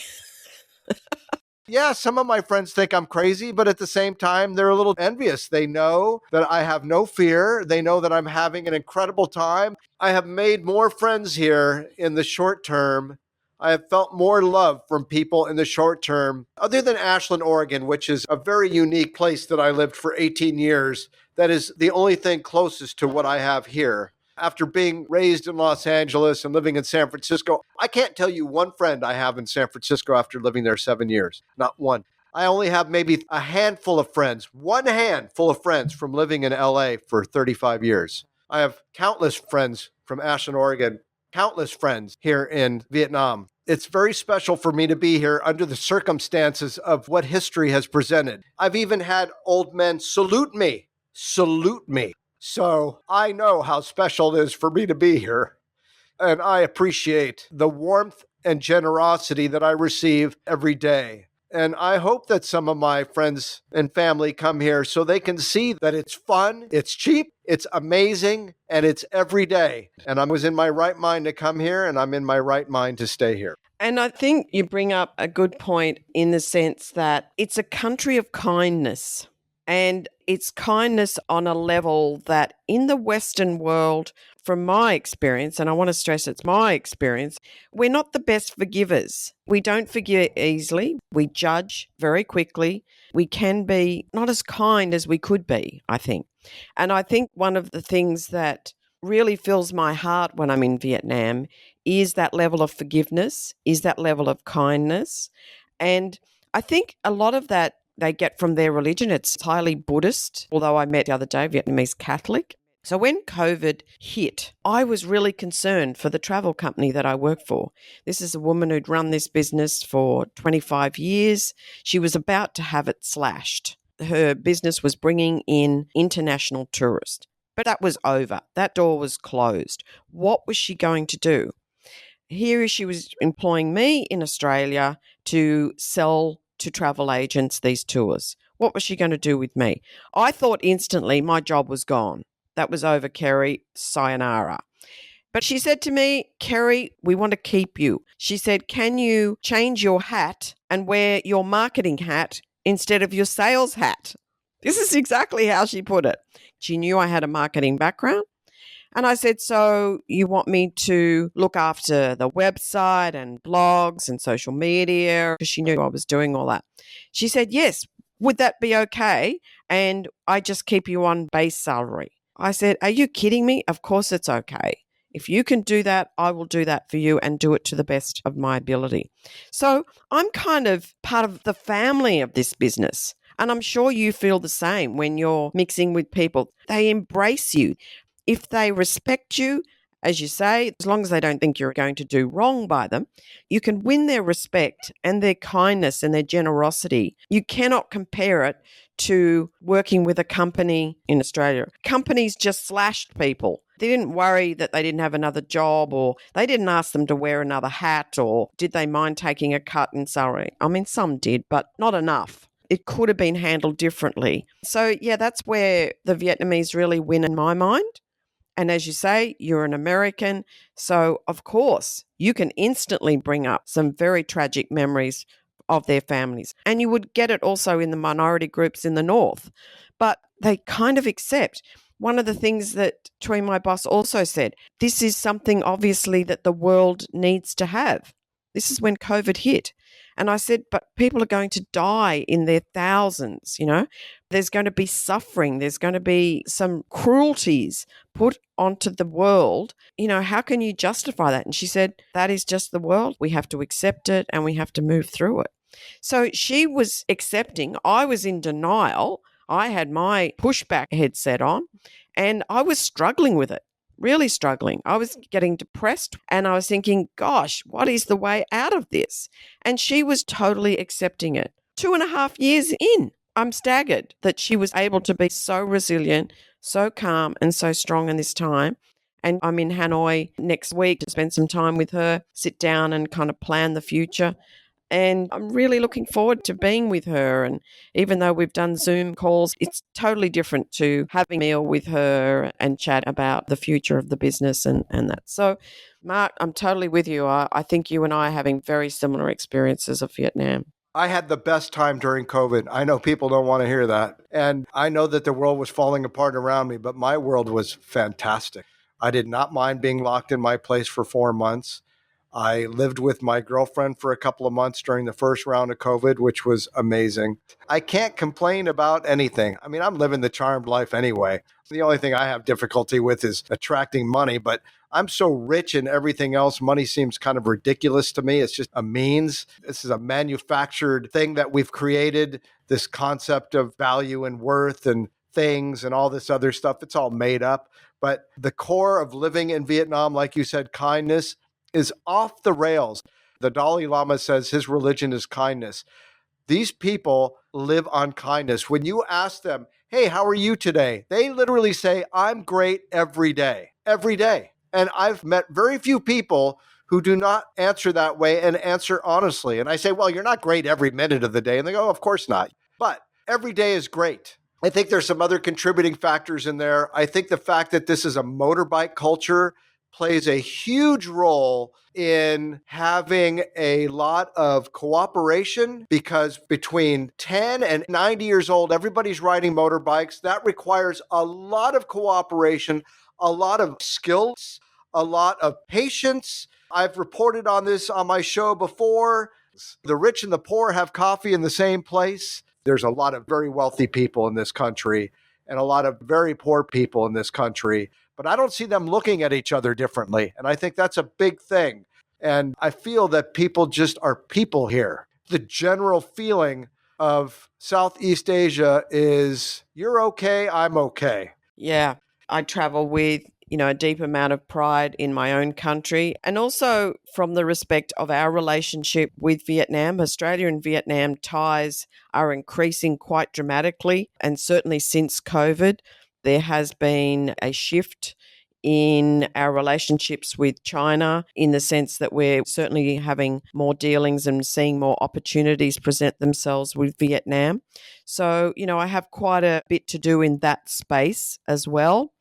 Yeah, some of my friends think I'm crazy, but at the same time, they're a little envious. They know that I have no fear. They know that I'm having an incredible time. I have made more friends here in the short term. I have felt more love from people in the short term, other than Ashland, Oregon, which is a very unique place that I lived for 18 years. That is the only thing closest to what I have here. After being raised in Los Angeles and living in San Francisco, I can't tell you one friend I have in San Francisco after living there 7 years. Not one. I only have maybe a handful of friends, one handful of friends from living in LA for 35 years. I have countless friends from Ashland, Oregon, countless friends here in Vietnam. It's very special for me to be here under the circumstances of what history has presented. I've even had old men salute me. So I know how special it is for me to be here, and I appreciate the warmth and generosity that I receive every day. And I hope that some of my friends and family come here so they can see that it's fun, it's cheap, it's amazing, and it's every day. And I was in my right mind to come here, and I'm in my right mind to stay here. And I think you bring up a good point in the sense that it's a country of kindness. And it's kindness on a level that in the Western world, from my experience, and I want to stress it's my experience, we're not the best forgivers. We don't forgive easily. We judge very quickly. We can be not as kind as we could be, I think. And I think one of the things that really fills my heart when I'm in Vietnam is that level of forgiveness, is that level of kindness. And I think a lot of that they get from their religion. It's highly Buddhist, although I met the other day Vietnamese Catholic. So when COVID hit, I was really concerned for the travel company that I work for. This is a woman who'd run this business for 25 years. She was about to have it slashed. Her business was bringing in international tourists. But that was over. That door was closed. What was she going to do? Here she was employing me in Australia to sell to travel agents these tours. What was she going to do with me? I thought instantly my job was gone. That was over, Kerry. Sayonara. But she said to me, Kerry, we want to keep you. She said, can you change your hat and wear your marketing hat instead of your sales hat? This is exactly how she put it. She knew I had a marketing background. And I said, so you want me to look after the website and blogs and social media? Because she knew I was doing all that. She said, yes, would that be okay? And I just keep you on base salary. I said, are you kidding me? Of course it's okay. If you can do that, I will do that for you and do it to the best of my ability. So I'm kind of part of the family of this business. And I'm sure you feel the same when you're mixing with people. They embrace you. If they respect you, as you say, as long as they don't think you're going to do wrong by them, you can win their respect and their kindness and their generosity. You cannot compare it to working with a company in Australia. Companies just slashed people. They didn't worry that they didn't have another job, or they didn't ask them to wear another hat, or did they mind taking a cut in salary? I mean, some did, but not enough. It could have been handled differently. So, yeah, that's where the Vietnamese really win in my mind. And as you say, you're an American. So, of course, you can instantly bring up some very tragic memories of their families. And you would get it also in the minority groups in the North. But they kind of accept. One of the things that Troy, my boss, also said, this is something obviously that the world needs to have. This is when COVID hit. And I said, but people are going to die in their thousands, you know. There's going to be suffering. There's going to be some cruelties put onto the world. You know, how can you justify that? And she said, that is just the world. We have to accept it and we have to move through it. So she was accepting. I was in denial. I had my pushback headset on and I was struggling with it. Really struggling. I was getting depressed and I was thinking, gosh, what is the way out of this? And she was totally accepting it. 2.5 years in, I'm staggered that she was able to be so resilient, so calm and so strong in this time. And I'm in Hanoi next week to spend some time with her, sit down and kind of plan the future. And I'm really looking forward to being with her. And even though we've done Zoom calls, it's totally different to having a meal with her and chat about the future of the business and that. So, Mark, I'm totally with you. I think you and I are having very similar experiences of Vietnam. I had the best time during COVID. I know people don't want to hear that. And I know that the world was falling apart around me, but my world was fantastic. I did not mind being locked in my place for 4 months. I lived with my girlfriend for a couple of months during the first round of COVID, which was amazing. I can't complain about anything. I mean, I'm living the charmed life anyway. The only thing I have difficulty with is attracting money, but I'm so rich in everything else. Money seems kind of ridiculous to me. It's just a means. This is a manufactured thing that we've created, this concept of value and worth and things and all this other stuff. It's all made up. But the core of living in Vietnam, like you said, kindness, is off the rails. The Dalai Lama says his religion is kindness. These people live on kindness. When you ask them, hey, how are you today? They literally say, I'm great every day, every day. And I've met very few people who do not answer that way and answer honestly. And I say, well, you're not great every minute of the day. And they go, of course not. But every day is great. I think there's some other contributing factors in there. I think the fact that this is a motorbike culture plays a huge role in having a lot of cooperation, because between 10 and 90 years old, everybody's riding motorbikes. That requires a lot of cooperation, a lot of skills, a lot of patience. I've reported on this on my show before. The rich and the poor have coffee in the same place. There's a lot of very wealthy people in this country and a lot of very poor people in this country. But I don't see them looking at each other differently. And I think that's a big thing. And I feel that people just are people here. The general feeling of Southeast Asia is you're okay, I'm okay. Yeah, I travel with, a deep amount of pride in my own country, and also from the respect of our relationship with Vietnam. Australia and Vietnam ties are increasing quite dramatically, and certainly since COVID. There has been a shift in our relationships with China in the sense that we're certainly having more dealings and seeing more opportunities present themselves with Vietnam. So, I have quite a bit to do in that space as well.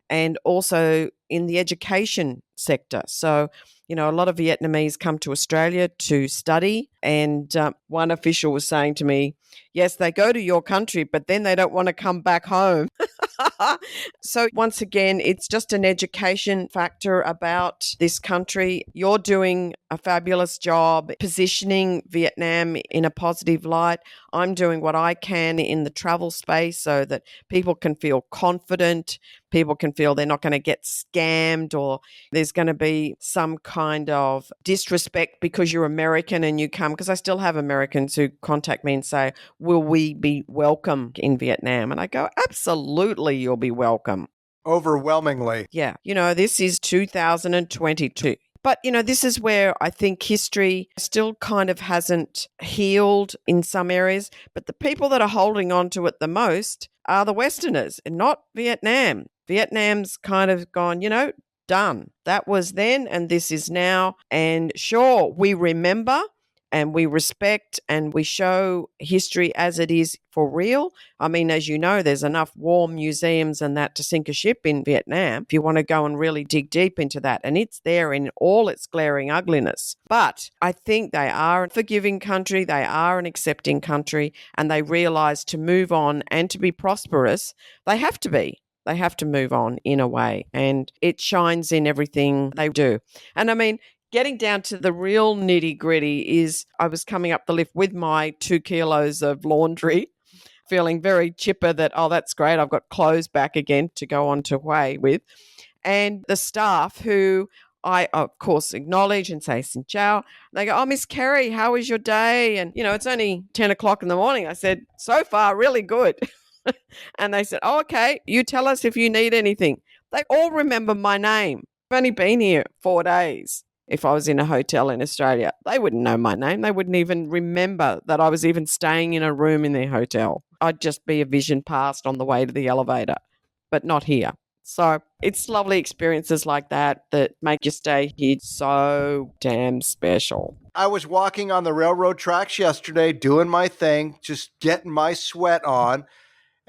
And also in the education sector. So, a lot of Vietnamese come to Australia to study. And one official was saying to me, yes, they go to your country, but then they don't want to come back home. So once again, it's just an education factor about this country. You're doing a fabulous job positioning Vietnam in a positive light. I'm doing what I can in the travel space so that people can feel confident. People can feel they're not going to get scammed or there's going to be some kind of disrespect because you're American and you come. Because I still have Americans who contact me and say, will we be welcome in Vietnam? And I go, absolutely, you'll be welcome. Overwhelmingly. Yeah. This is 2022. But, this is where I think history still kind of hasn't healed in some areas. But the people that are holding on to it the most are the Westerners and not Vietnam. Vietnam's kind of gone, done. That was then and this is now. And sure, we remember and we respect and we show history as it is for real. I mean, as you know, there's enough war museums and that to sink a ship in Vietnam if you want to go and really dig deep into that. And it's there in all its glaring ugliness. But I think they are a forgiving country. They are an accepting country. And they realize to move on and to be prosperous, they have to be. They have to move on in a way. And it shines in everything they do. And I mean, getting down to the real nitty gritty is I was coming up the lift with my 2 kilos of laundry, feeling very chipper that, oh, that's great. I've got clothes back again to go on to Hue with. And the staff who I, of course, acknowledge and say, Xin Chao. They go, oh, Miss Kerry, how was your day? And, it's only 10 o'clock in the morning. I said, so far, really good. And they said, oh, okay, you tell us if you need anything. They all remember my name. I've only been here 4 days. If I was in a hotel in Australia, they wouldn't know my name. They wouldn't even remember that I was even staying in a room in their hotel. I'd just be a vision passed on the way to the elevator, but not here. So it's lovely experiences like that make your stay here so damn special. I was walking on the railroad tracks yesterday, doing my thing, just getting my sweat on.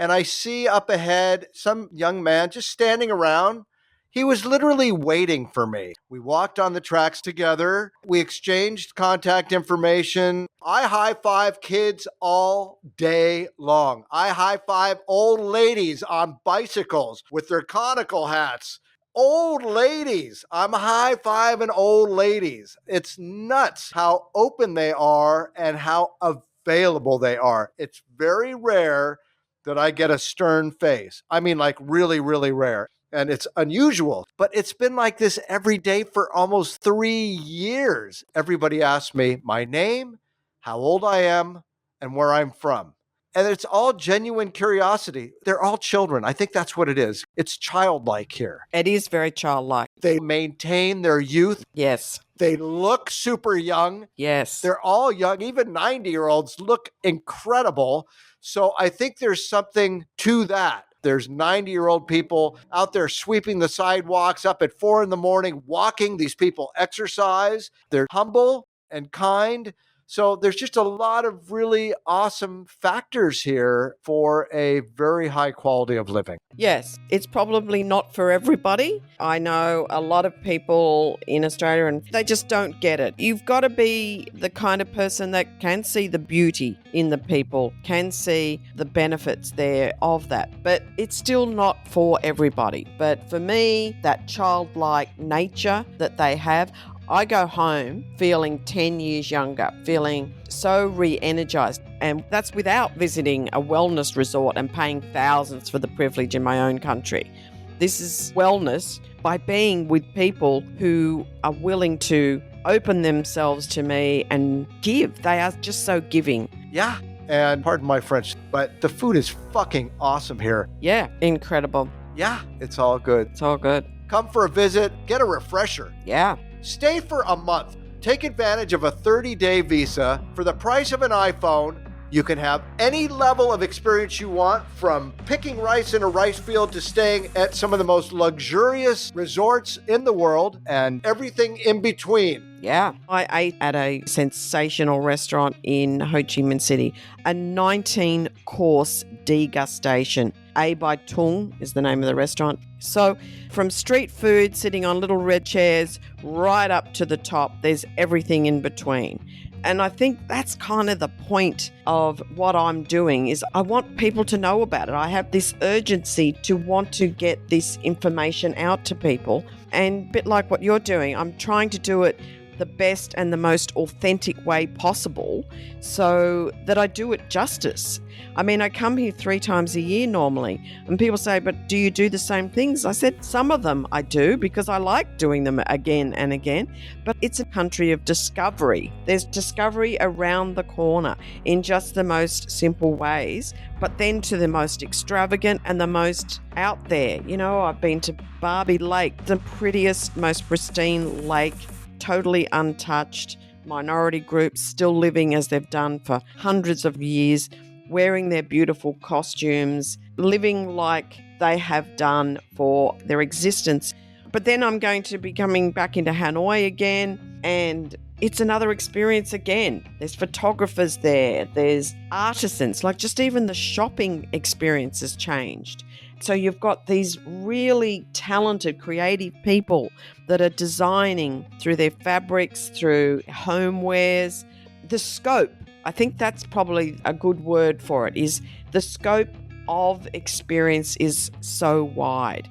And I see up ahead some young man just standing around. He was literally waiting for me. We walked on the tracks together. We exchanged contact information. I high-five kids all day long. I high-five old ladies on bicycles with their conical hats. Old ladies. I'm high-fiving old ladies. It's nuts how open they are and how available they are. It's very rare that I get a stern face. I mean, like really, really rare. And it's unusual, but it's been like this every day for almost 3 years. Everybody asks me my name, how old I am, and where I'm from. And it's all genuine curiosity. They're all children. I think that's what it is. It's childlike here. It is very childlike. They maintain their youth. Yes. They look super young. Yes. They're all young. Even 90-year-olds look incredible. So I think there's something to that. There's 90-year-old people out there sweeping the sidewalks up at 4 a.m, walking. These people exercise. They're humble and kind. So there's just a lot of really awesome factors here for a very high quality of living. Yes, it's probably not for everybody. I know a lot of people in Australia and they just don't get it. You've got to be the kind of person that can see the beauty in the people, can see the benefits there of that. But it's still not for everybody. But for me, that childlike nature that they have, I go home feeling 10 years younger, feeling so re-energized. And that's without visiting a wellness resort and paying thousands for the privilege in my own country. This is wellness by being with people who are willing to open themselves to me and give. They are just so giving. Yeah. And pardon my French, but the food is fucking awesome here. Yeah, incredible. Yeah, it's all good. It's all good. Come for a visit, get a refresher. Yeah. Stay for a month. Take advantage of a 30-day visa for the price of an iPhone You can have any level of experience you want, from picking rice in a rice field to staying at some of the most luxurious resorts in the world and everything in between. Yeah, I ate at a sensational restaurant in Ho Chi Minh City, a 19-course degustation. A by Tung is the name of the restaurant. So from street food sitting on little red chairs right up to the top, there's everything in between. And I think that's kind of the point of what I'm doing is I want people to know about it. I have this urgency to want to get this information out to people. And a bit like what you're doing, I'm trying to do it the best and the most authentic way possible so that I do it justice. I mean, I come here 3 times a year normally, and people say, but do you do the same things? I said, some of them I do because I like doing them again and again, but it's a country of discovery. There's discovery around the corner in just the most simple ways, but then to the most extravagant and the most out there. You know, I've been to Barbie Lake, the prettiest, most pristine lake, totally untouched, minority groups still living as they've done for hundreds of years, wearing their beautiful costumes, living like they have done for their existence. But then I'm going to be coming back into Hanoi again, and it's another experience again. There's photographers there, there's artisans, like just even the shopping experience has changed. So you've got these really talented, creative people that are designing through their fabrics, through homewares. The scope, I think that's probably a good word for it, is the scope of experience is so wide.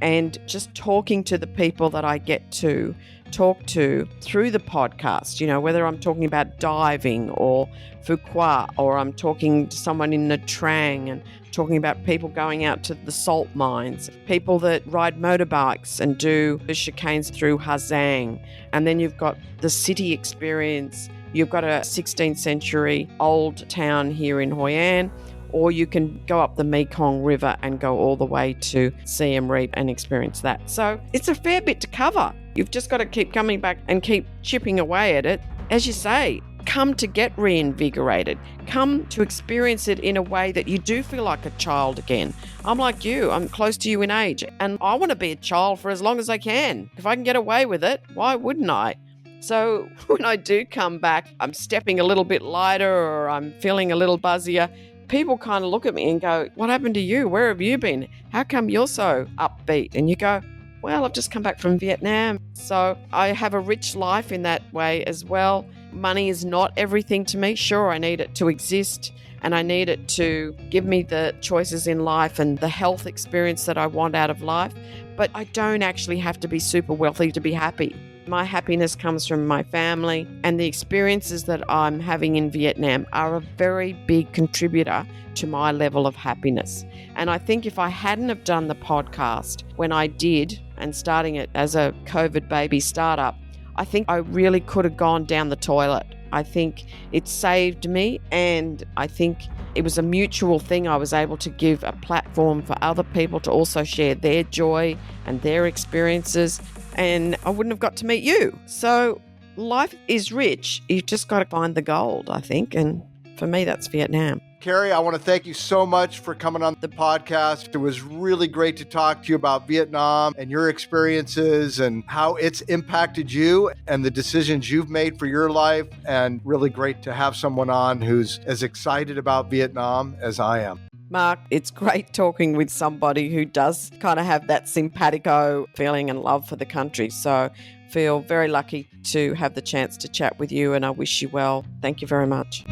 And just talking to the people that I get to talk to through the podcast, you know, whether I'm talking about diving or Fuqua, or I'm talking to someone in Nha Trang and talking about people going out to the salt mines, people that ride motorbikes and do the chicanes through Ha Giang. And then you've got the city experience. You've got a 16th century old town here in Hoi An, or you can go up the Mekong River and go all the way to Siem Reap and experience that. So it's a fair bit to cover. You've just got to keep coming back and keep chipping away at it. As you say, come to get reinvigorated. Come to experience it in a way that you do feel like a child again. I'm like you. I'm close to you in age, and I want to be a child for as long as I can. If I can get away with it, why wouldn't I? So when I do come back, I'm stepping a little bit lighter, or I'm feeling a little buzzier. People kind of look at me and go, what happened to you? Where have you been? How come you're so upbeat? And you go, well, I've just come back from Vietnam. So I have a rich life in that way as well. Money is not everything to me. Sure, I need it to exist, and I need it to give me the choices in life and the health experience that I want out of life. But I don't actually have to be super wealthy to be happy. My happiness comes from my family, and the experiences that I'm having in Vietnam are a very big contributor to my level of happiness. And I think if I hadn't have done the podcast when I did, and starting it as a COVID baby startup, I think I really could have gone down the toilet. I think it saved me, and I think it was a mutual thing. I was able to give a platform for other people to also share their joy and their experiences, and I wouldn't have got to meet you. So life is rich. You've just got to find the gold, I think, and for me, that's Vietnam. Kerry, I want to thank you so much for coming on the podcast. It was really great to talk to you about Vietnam and your experiences and how it's impacted you and the decisions you've made for your life. And really great to have someone on who's as excited about Vietnam as I am. Mark, it's great talking with somebody who does kind of have that simpatico feeling and love for the country. So feel very lucky to have the chance to chat with you, and I wish you well. Thank you very much.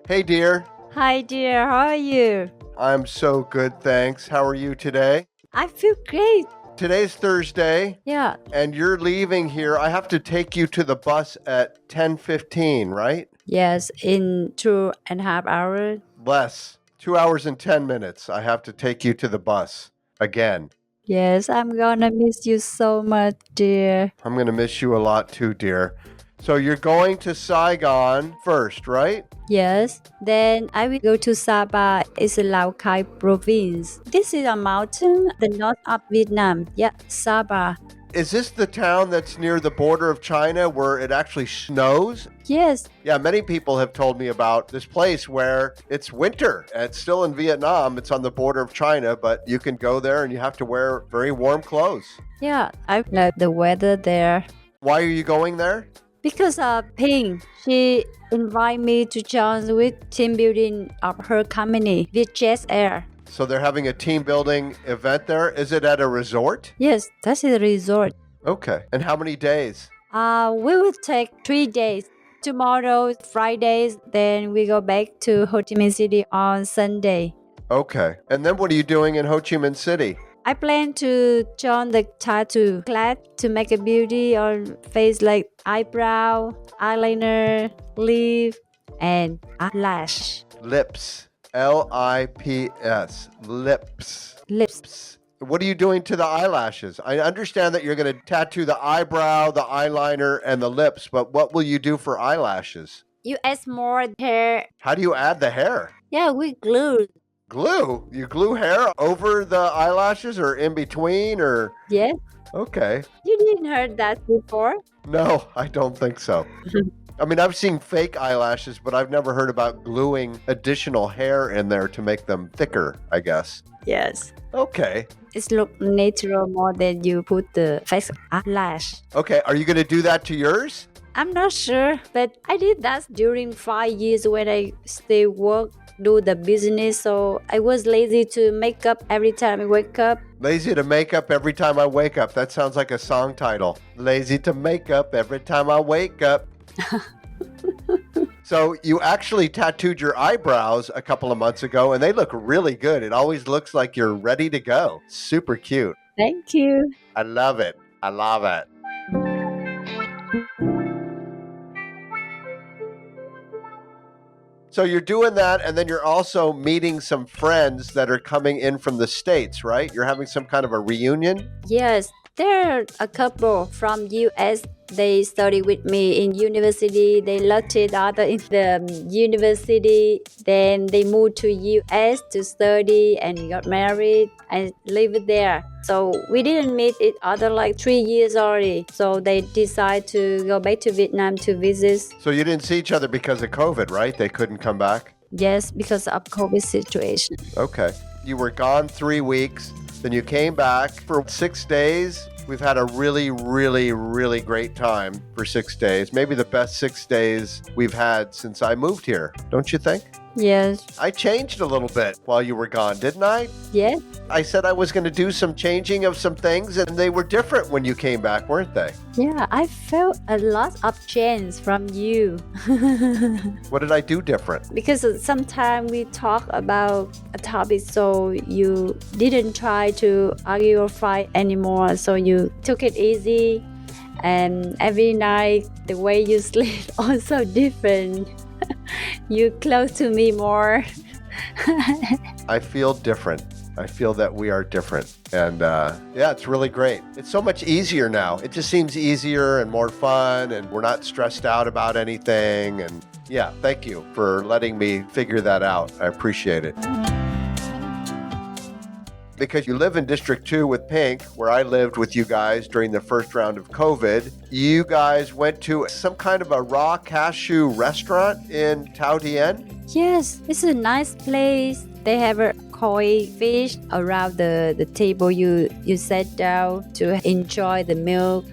Hey, dear. Hi, dear. How are you? I'm so good, thanks. How are you today? I feel great. Today's Thursday, Yeah. and you're leaving here. I have to take you to the bus at 10:15, right? Yes, in 2.5 hours. Less. 2 hours and 10 minutes. I have to take you to the bus again. Yes, I'm gonna miss you so much, dear. I'm going to miss you a lot too, dear. So you're going to Saigon first, right? Yes. Then I will go to Sapa. It's a Lao Cai province. This is a mountain, the north of Vietnam. Yeah, Sapa. Is this the town that's near the border of China where it actually snows? Yes. Yeah, many people have told me about this place where it's winter. It's still in Vietnam. It's on the border of China, but you can go there and you have to wear very warm clothes. Yeah, I love the weather there. Why are you going there? Because of Ping, she invited me to join with team building of her company, with Jet Air. So they're having a team building event there. Is it at a resort? Yes, that's a resort. Okay. And how many days? We will take 3 days. Tomorrow, Fridays, then we go back to Ho Chi Minh City on Sunday. Okay. And then what are you doing in Ho Chi Minh City? I plan to join the tattoo class to make a beauty on face like eyebrow, eyeliner, lip, and eyelash. Lips. Lips. Lips. Lips. What are you doing to the eyelashes? I understand that you're going to tattoo the eyebrow, the eyeliner, and the lips, but what will you do for eyelashes? You add more hair. How do you add the hair? Yeah, we glue. Glue? You glue hair over the eyelashes or in between or? Yes. Okay. You didn't heard that before? No, I don't think so. I mean, I've seen fake eyelashes, but I've never heard about gluing additional hair in there to make them thicker, I guess. Yes. Okay. It's look natural more than you put the fake eyelash. Okay, are you going to do that to yours? I'm not sure, but I did that during 5 years when I still work, do the business, so I was lazy to make up every time I wake up. Lazy to make up every time I wake up. That sounds like a song title. Lazy to make up every time I wake up. So you actually tattooed your eyebrows a couple of months ago and they look really good. It always looks like you're ready to go. Super cute. Thank you. I love it. I love it. So you're doing that, and then you're also meeting some friends that are coming in from the States, right? You're having some kind of a reunion? Yes, there are a couple from US. They study with me in university. They loved each other in the university. Then they moved to US to study and got married and lived there. So we didn't meet each other like 3 years already. So they decided to go back to Vietnam to visit. So you didn't see each other because of COVID, right? They couldn't come back? Yes, because of COVID situation. Okay. You were gone 3 weeks. Then you came back for 6 days. We've had a really, really, really great time for 6 days. Maybe the best 6 days we've had since I moved here. Don't you think? Yes. I changed a little bit while you were gone, didn't I? Yes. I said I was going to do some changing of some things, and they were different when you came back, weren't they? Yeah, I felt a lot of change from you. What did I do different? Because sometimes we talk about a topic, so you didn't try to argue or fight anymore. So you took it easy, and every night the way you sleep also different. You close to me more. I feel different. I feel that we are different. And yeah, it's really great. It's so much easier now. It just seems easier and more fun, and we're not stressed out about anything. And yeah, thank you for letting me figure that out. I appreciate it. Because you live in District 2 with Pink, where I lived with you guys during the first round of COVID. You guys went to some kind of a raw cashew restaurant in Tao Dien? Yes, it's a nice place. They have a koi fish around the table. You sit down to enjoy the meal.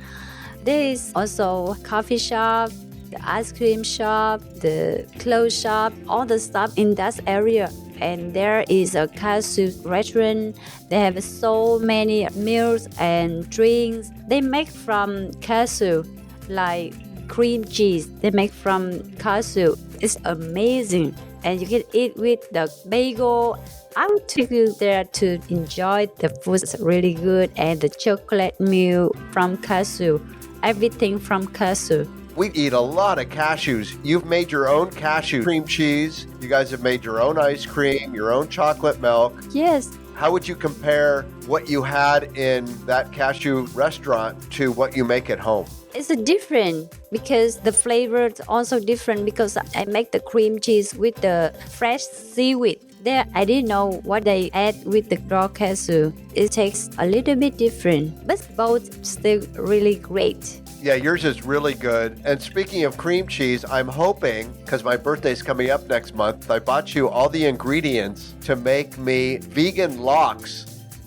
There is also a coffee shop, the ice cream shop, the clothes shop, all the stuff in that area. And there is a cashew restaurant. They have so many meals and drinks. They make from cashew, like cream cheese. They make from cashew. It's amazing. And you can eat with the bagel. I will take you there to enjoy the food. It's really good. And the chocolate milk from cashew. Everything from cashew. We eat a lot of cashews. You've made your own cashew cream cheese. You guys have made your own ice cream, your own chocolate milk. Yes. How would you compare what you had in that cashew restaurant to what you make at home? It's different because the flavor is also different because I make the cream cheese with the fresh seaweed. There, I didn't know what they add with the raw cashew. It tastes a little bit different, but both still really great. Yeah, yours is really good. And speaking of cream cheese, I'm hoping, because my birthday's coming up next month, I bought you all the ingredients to make me vegan lox.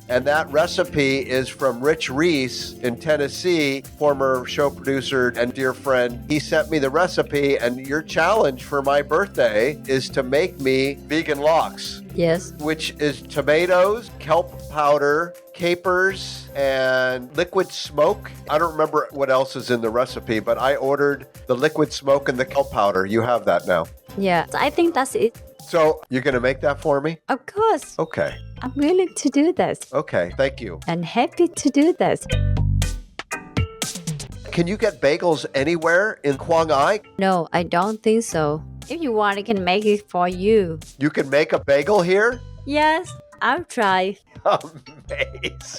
And that recipe is from Rich Reese in Tennessee, former show producer and dear friend. He sent me the recipe, and your challenge for my birthday is to make me vegan lox. Yes. Which is tomatoes, kelp powder, capers, and liquid smoke. I don't remember what else is in the recipe, but I ordered the liquid smoke and the kelp powder. You have that now. Yeah, I think that's it. So you're going to make that for me? Of course. Okay. I'm willing to do this. Okay. Thank you. And happy to do this. Can you get bagels anywhere in Quang Ai? No, I don't think so. If you want, I can make it for you. You can make a bagel here? Yes, I'll try. Amazing.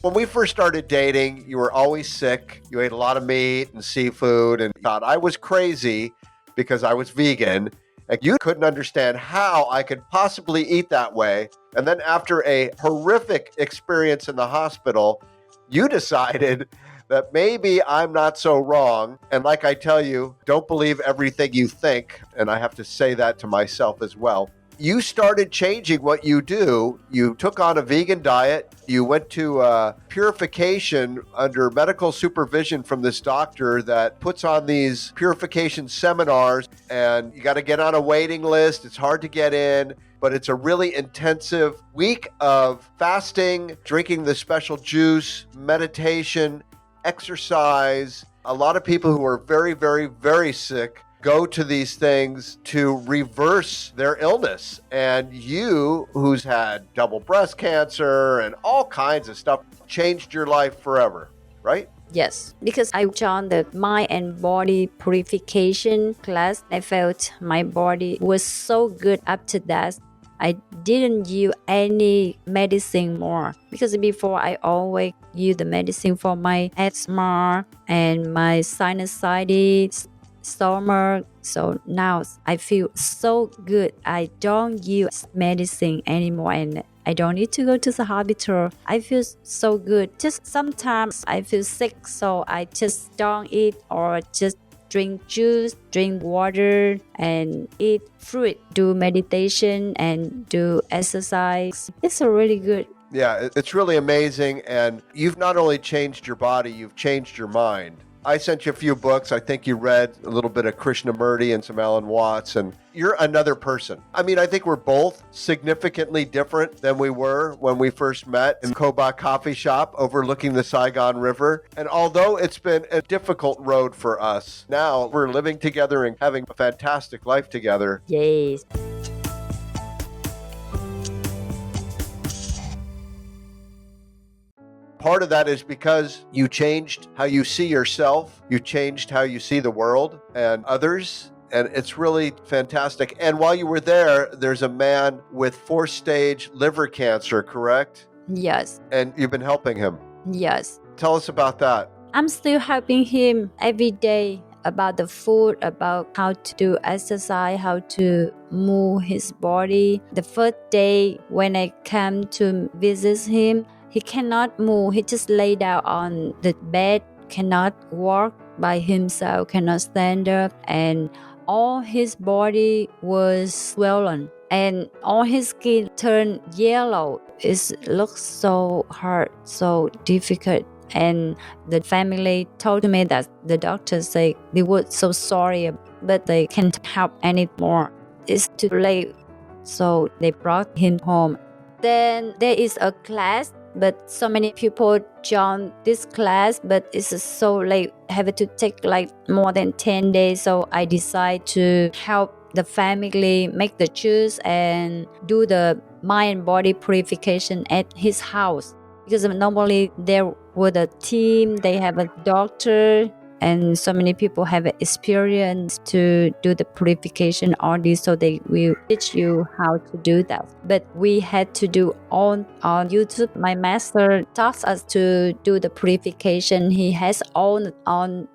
When we first started dating, you were always sick. You ate a lot of meat and seafood and thought I was crazy because I was vegan. And you couldn't understand how I could possibly eat that way. And then after a horrific experience in the hospital, you decided that maybe I'm not so wrong. And like I tell you, don't believe everything you think. And I have to say that to myself as well. You started changing what you do. You took on a vegan diet. You went to purification under medical supervision from this doctor that puts on these purification seminars, and you got to get on a waiting list. It's hard to get in, but it's a really intensive week of fasting, drinking the special juice, meditation, exercise. A lot of people who are very, very, very sick go to these things to reverse their illness. And you, who's had double breast cancer and all kinds of stuff, changed your life forever, right? Yes, because I joined the mind and body purification class. I felt my body was so good after that. I didn't use any medicine more because before I always use the medicine for my asthma and my sinusitis, stomach. So now I feel so good. I don't use medicine anymore and I don't need to go to the hospital. I feel so good. Just sometimes I feel sick, so I just don't eat or just drink juice, drink water, and eat fruit, do meditation, and do exercise. It's really good. Yeah, it's really amazing. And you've not only changed your body, you've changed your mind. I sent you a few books. I think you read a little bit of Krishnamurti and some Alan Watts, and you're another person. I mean, I think we're both significantly different than we were when we first met in Koba Coffee Shop overlooking the Saigon River. And although it's been a difficult road for us, now we're living together and having a fantastic life together. Yes. Part of that is because you changed how you see yourself, you changed how you see the world and others, and it's really fantastic. And while you were there, there's a man with 4-stage liver cancer, correct? Yes. And you've been helping him. Yes. Tell us about that. I'm still helping him every day about the food, about how to do exercise, how to move his body. The first day when I came to visit him, he cannot move. He just lay down on the bed, cannot walk by himself, cannot stand up, and all his body was swollen and all his skin turned yellow. It looks so hard, so difficult. And the family told me that the doctors say they were so sorry, but they can't help anymore. It's too late. So they brought him home. Then there is a class, but so many people join this class, but it's so late. Have to take like more than 10 days. So I decide to help the family make the juice and do the mind and body purification at his house. because normally there was a team, they have a doctor, and so many people have experience to do the purification all this, so they will teach you how to do that. But we had to do on YouTube. My master taught us to do the purification. He has on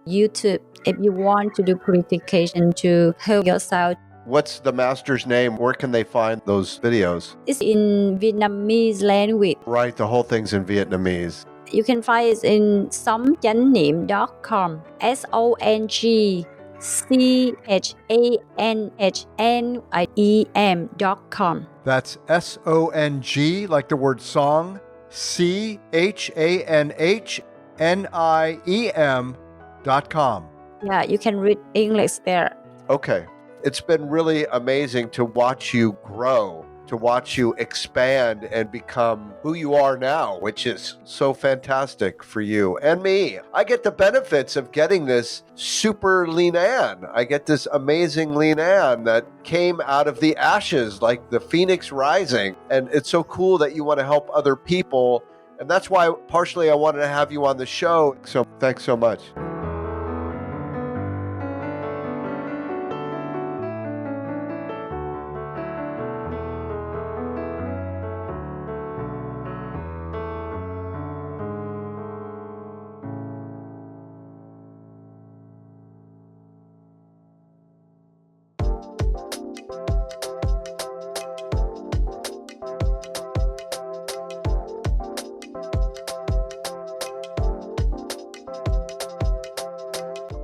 YouTube. If you want to do purification to help yourself, What's the master's name? Where can they find those videos? it's in Vietnamese language. Right, the whole thing's in Vietnamese. You can find it in somchanniem.com. SONGCHANHNIEM.com. That's SONG, like the word song, CHANHNIEM.com. Yeah, you can read English there. Okay. It's been really amazing to watch you grow, to watch you expand and become who you are now, which is so fantastic for you and me. I get the benefits of getting this super lean Ann. I get this amazing lean Ann that came out of the ashes like the phoenix rising. And it's so cool that you want to help other people. And that's why partially I wanted to have you on the show. So thanks so much.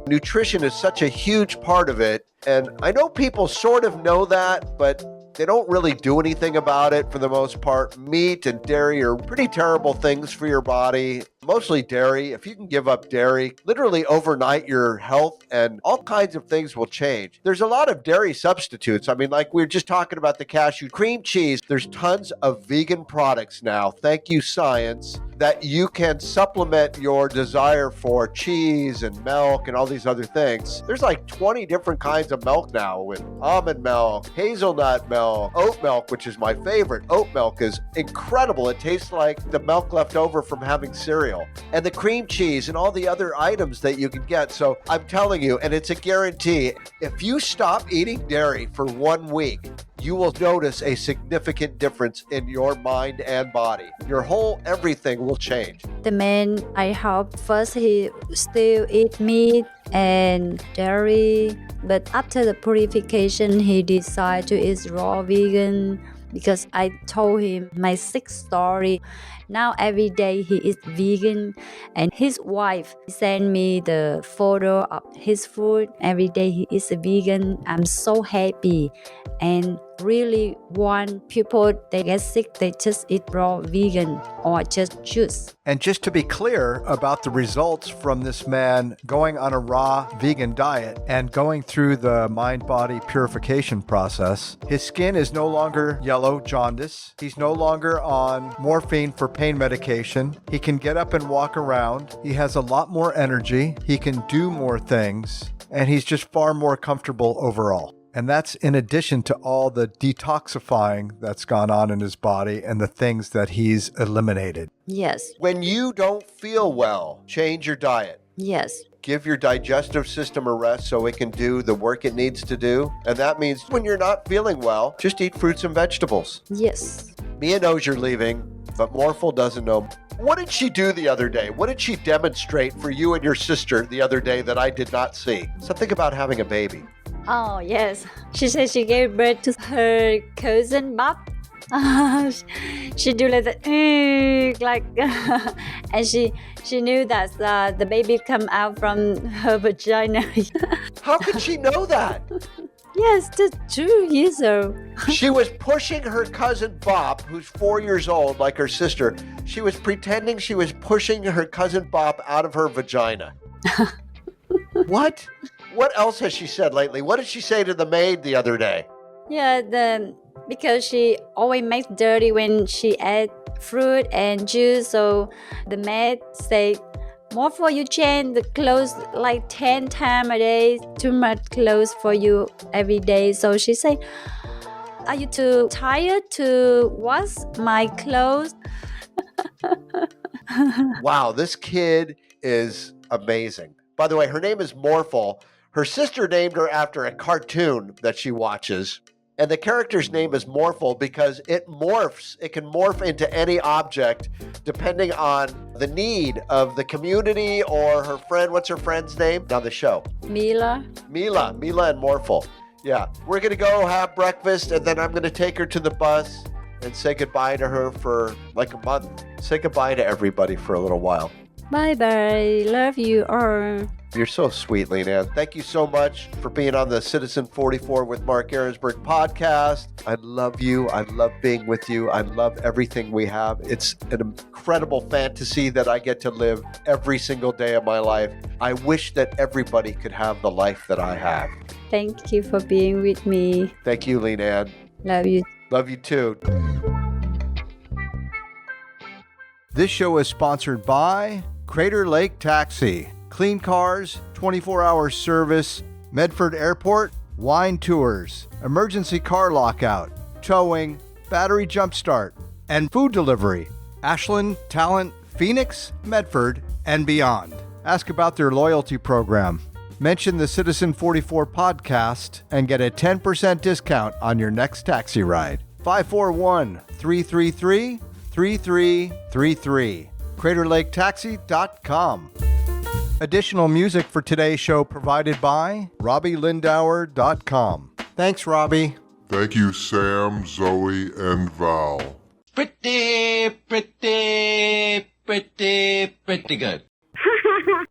Nutrition is such a huge part of it. And I know people sort of know that, but they don't really do anything about it for the most part. Meat and dairy are pretty terrible things for your body. Mostly dairy. If you can give up dairy, literally overnight your health and all kinds of things will change. There's a lot of dairy substitutes. I mean, like we were just talking about the cashew cream cheese. There's tons of vegan products now. Thank you, science, that you can supplement your desire for cheese and milk and all these other things. There's like 20 different kinds of milk now, with almond milk, hazelnut milk, oat milk, which is my favorite. Oat milk is incredible. It tastes like the milk left over from having cereal. And the cream cheese and all the other items that you can get. So I'm telling you, and it's a guarantee, if you stop eating dairy for 1 week, you will notice a significant difference in your mind and body. Your whole everything will change. The man I helped first, he still eat meat and dairy, but after the purification, he decided to eat raw vegan because I told him my sick story. Now every day he is vegan, and his wife sent me the photo of his food. Every day he is a vegan. I'm so happy, and really want people, they get sick, they just eat raw vegan or just juice. And just to be clear about the results from this man going on a raw vegan diet and going through the mind-body purification process, his skin is no longer yellow jaundice. He's no longer on morphine for pain medication. He can get up and walk around. He has a lot more energy. He can do more things. And he's just far more comfortable overall. And that's in addition to all the detoxifying that's gone on in his body and the things that he's eliminated. Yes. When you don't feel well, change your diet. Yes. Give your digestive system a rest so it can do the work it needs to do. And that means when you're not feeling well, just eat fruits and vegetables. Yes. Mia knows you're leaving, but Morphle doesn't know. What did she do the other day? What did she demonstrate for you and your sister the other day that I did not see? Something about having a baby. Oh, yes. She said she gave birth to her cousin Bob. She do like that, and she knew that the baby come out from her vagina. How could she know that? Yes, that's 2 years old. She was pushing her cousin Bob, who's 4 years old, like her sister. She was pretending she was pushing her cousin Bob out of her vagina. What? What else has she said lately? What did she say to the maid the other day? Yeah, because she always makes dirty when she add fruit and juice. So the maid say, more for you change the clothes like 10 times a day. Too much clothes for you every day. So she say, are you too tired to wash my clothes? Wow, this kid is amazing. By the way, her name is Morphle. Her sister named her after a cartoon that she watches. And the character's name is Morphle because it morphs. It can morph into any object depending on the need of the community or her friend. What's her friend's name on the show? Mila. Mila and Morphle. Yeah, we're going to go have breakfast and then I'm going to take her to the bus and say goodbye to her for like a month. Say goodbye to everybody for a little while. Bye-bye. Love you all. You're so sweet, Leanne. Thank you so much for being on the Citizen 44 with Mark Arinsberg podcast. I love you. I love being with you. I love everything we have. It's an incredible fantasy that I get to live every single day of my life. I wish that everybody could have the life that I have. Thank you for being with me. Thank you, Leanne. Love you. Love you too. This show is sponsored by Crater Lake Taxi, clean cars, 24-hour service, Medford Airport, wine tours, emergency car lockout, towing, battery jumpstart, and food delivery. Ashland, Talent, Phoenix, Medford, and beyond. Ask about their loyalty program. Mention the Citizen 44 podcast and get a 10% discount on your next taxi ride. 541-333-3333. CraterLakeTaxi.com. Additional music for today's show provided by RobbieLindauer.com. Thanks, Robbie. Thank you, Sam, Zoe, and Val. Pretty good.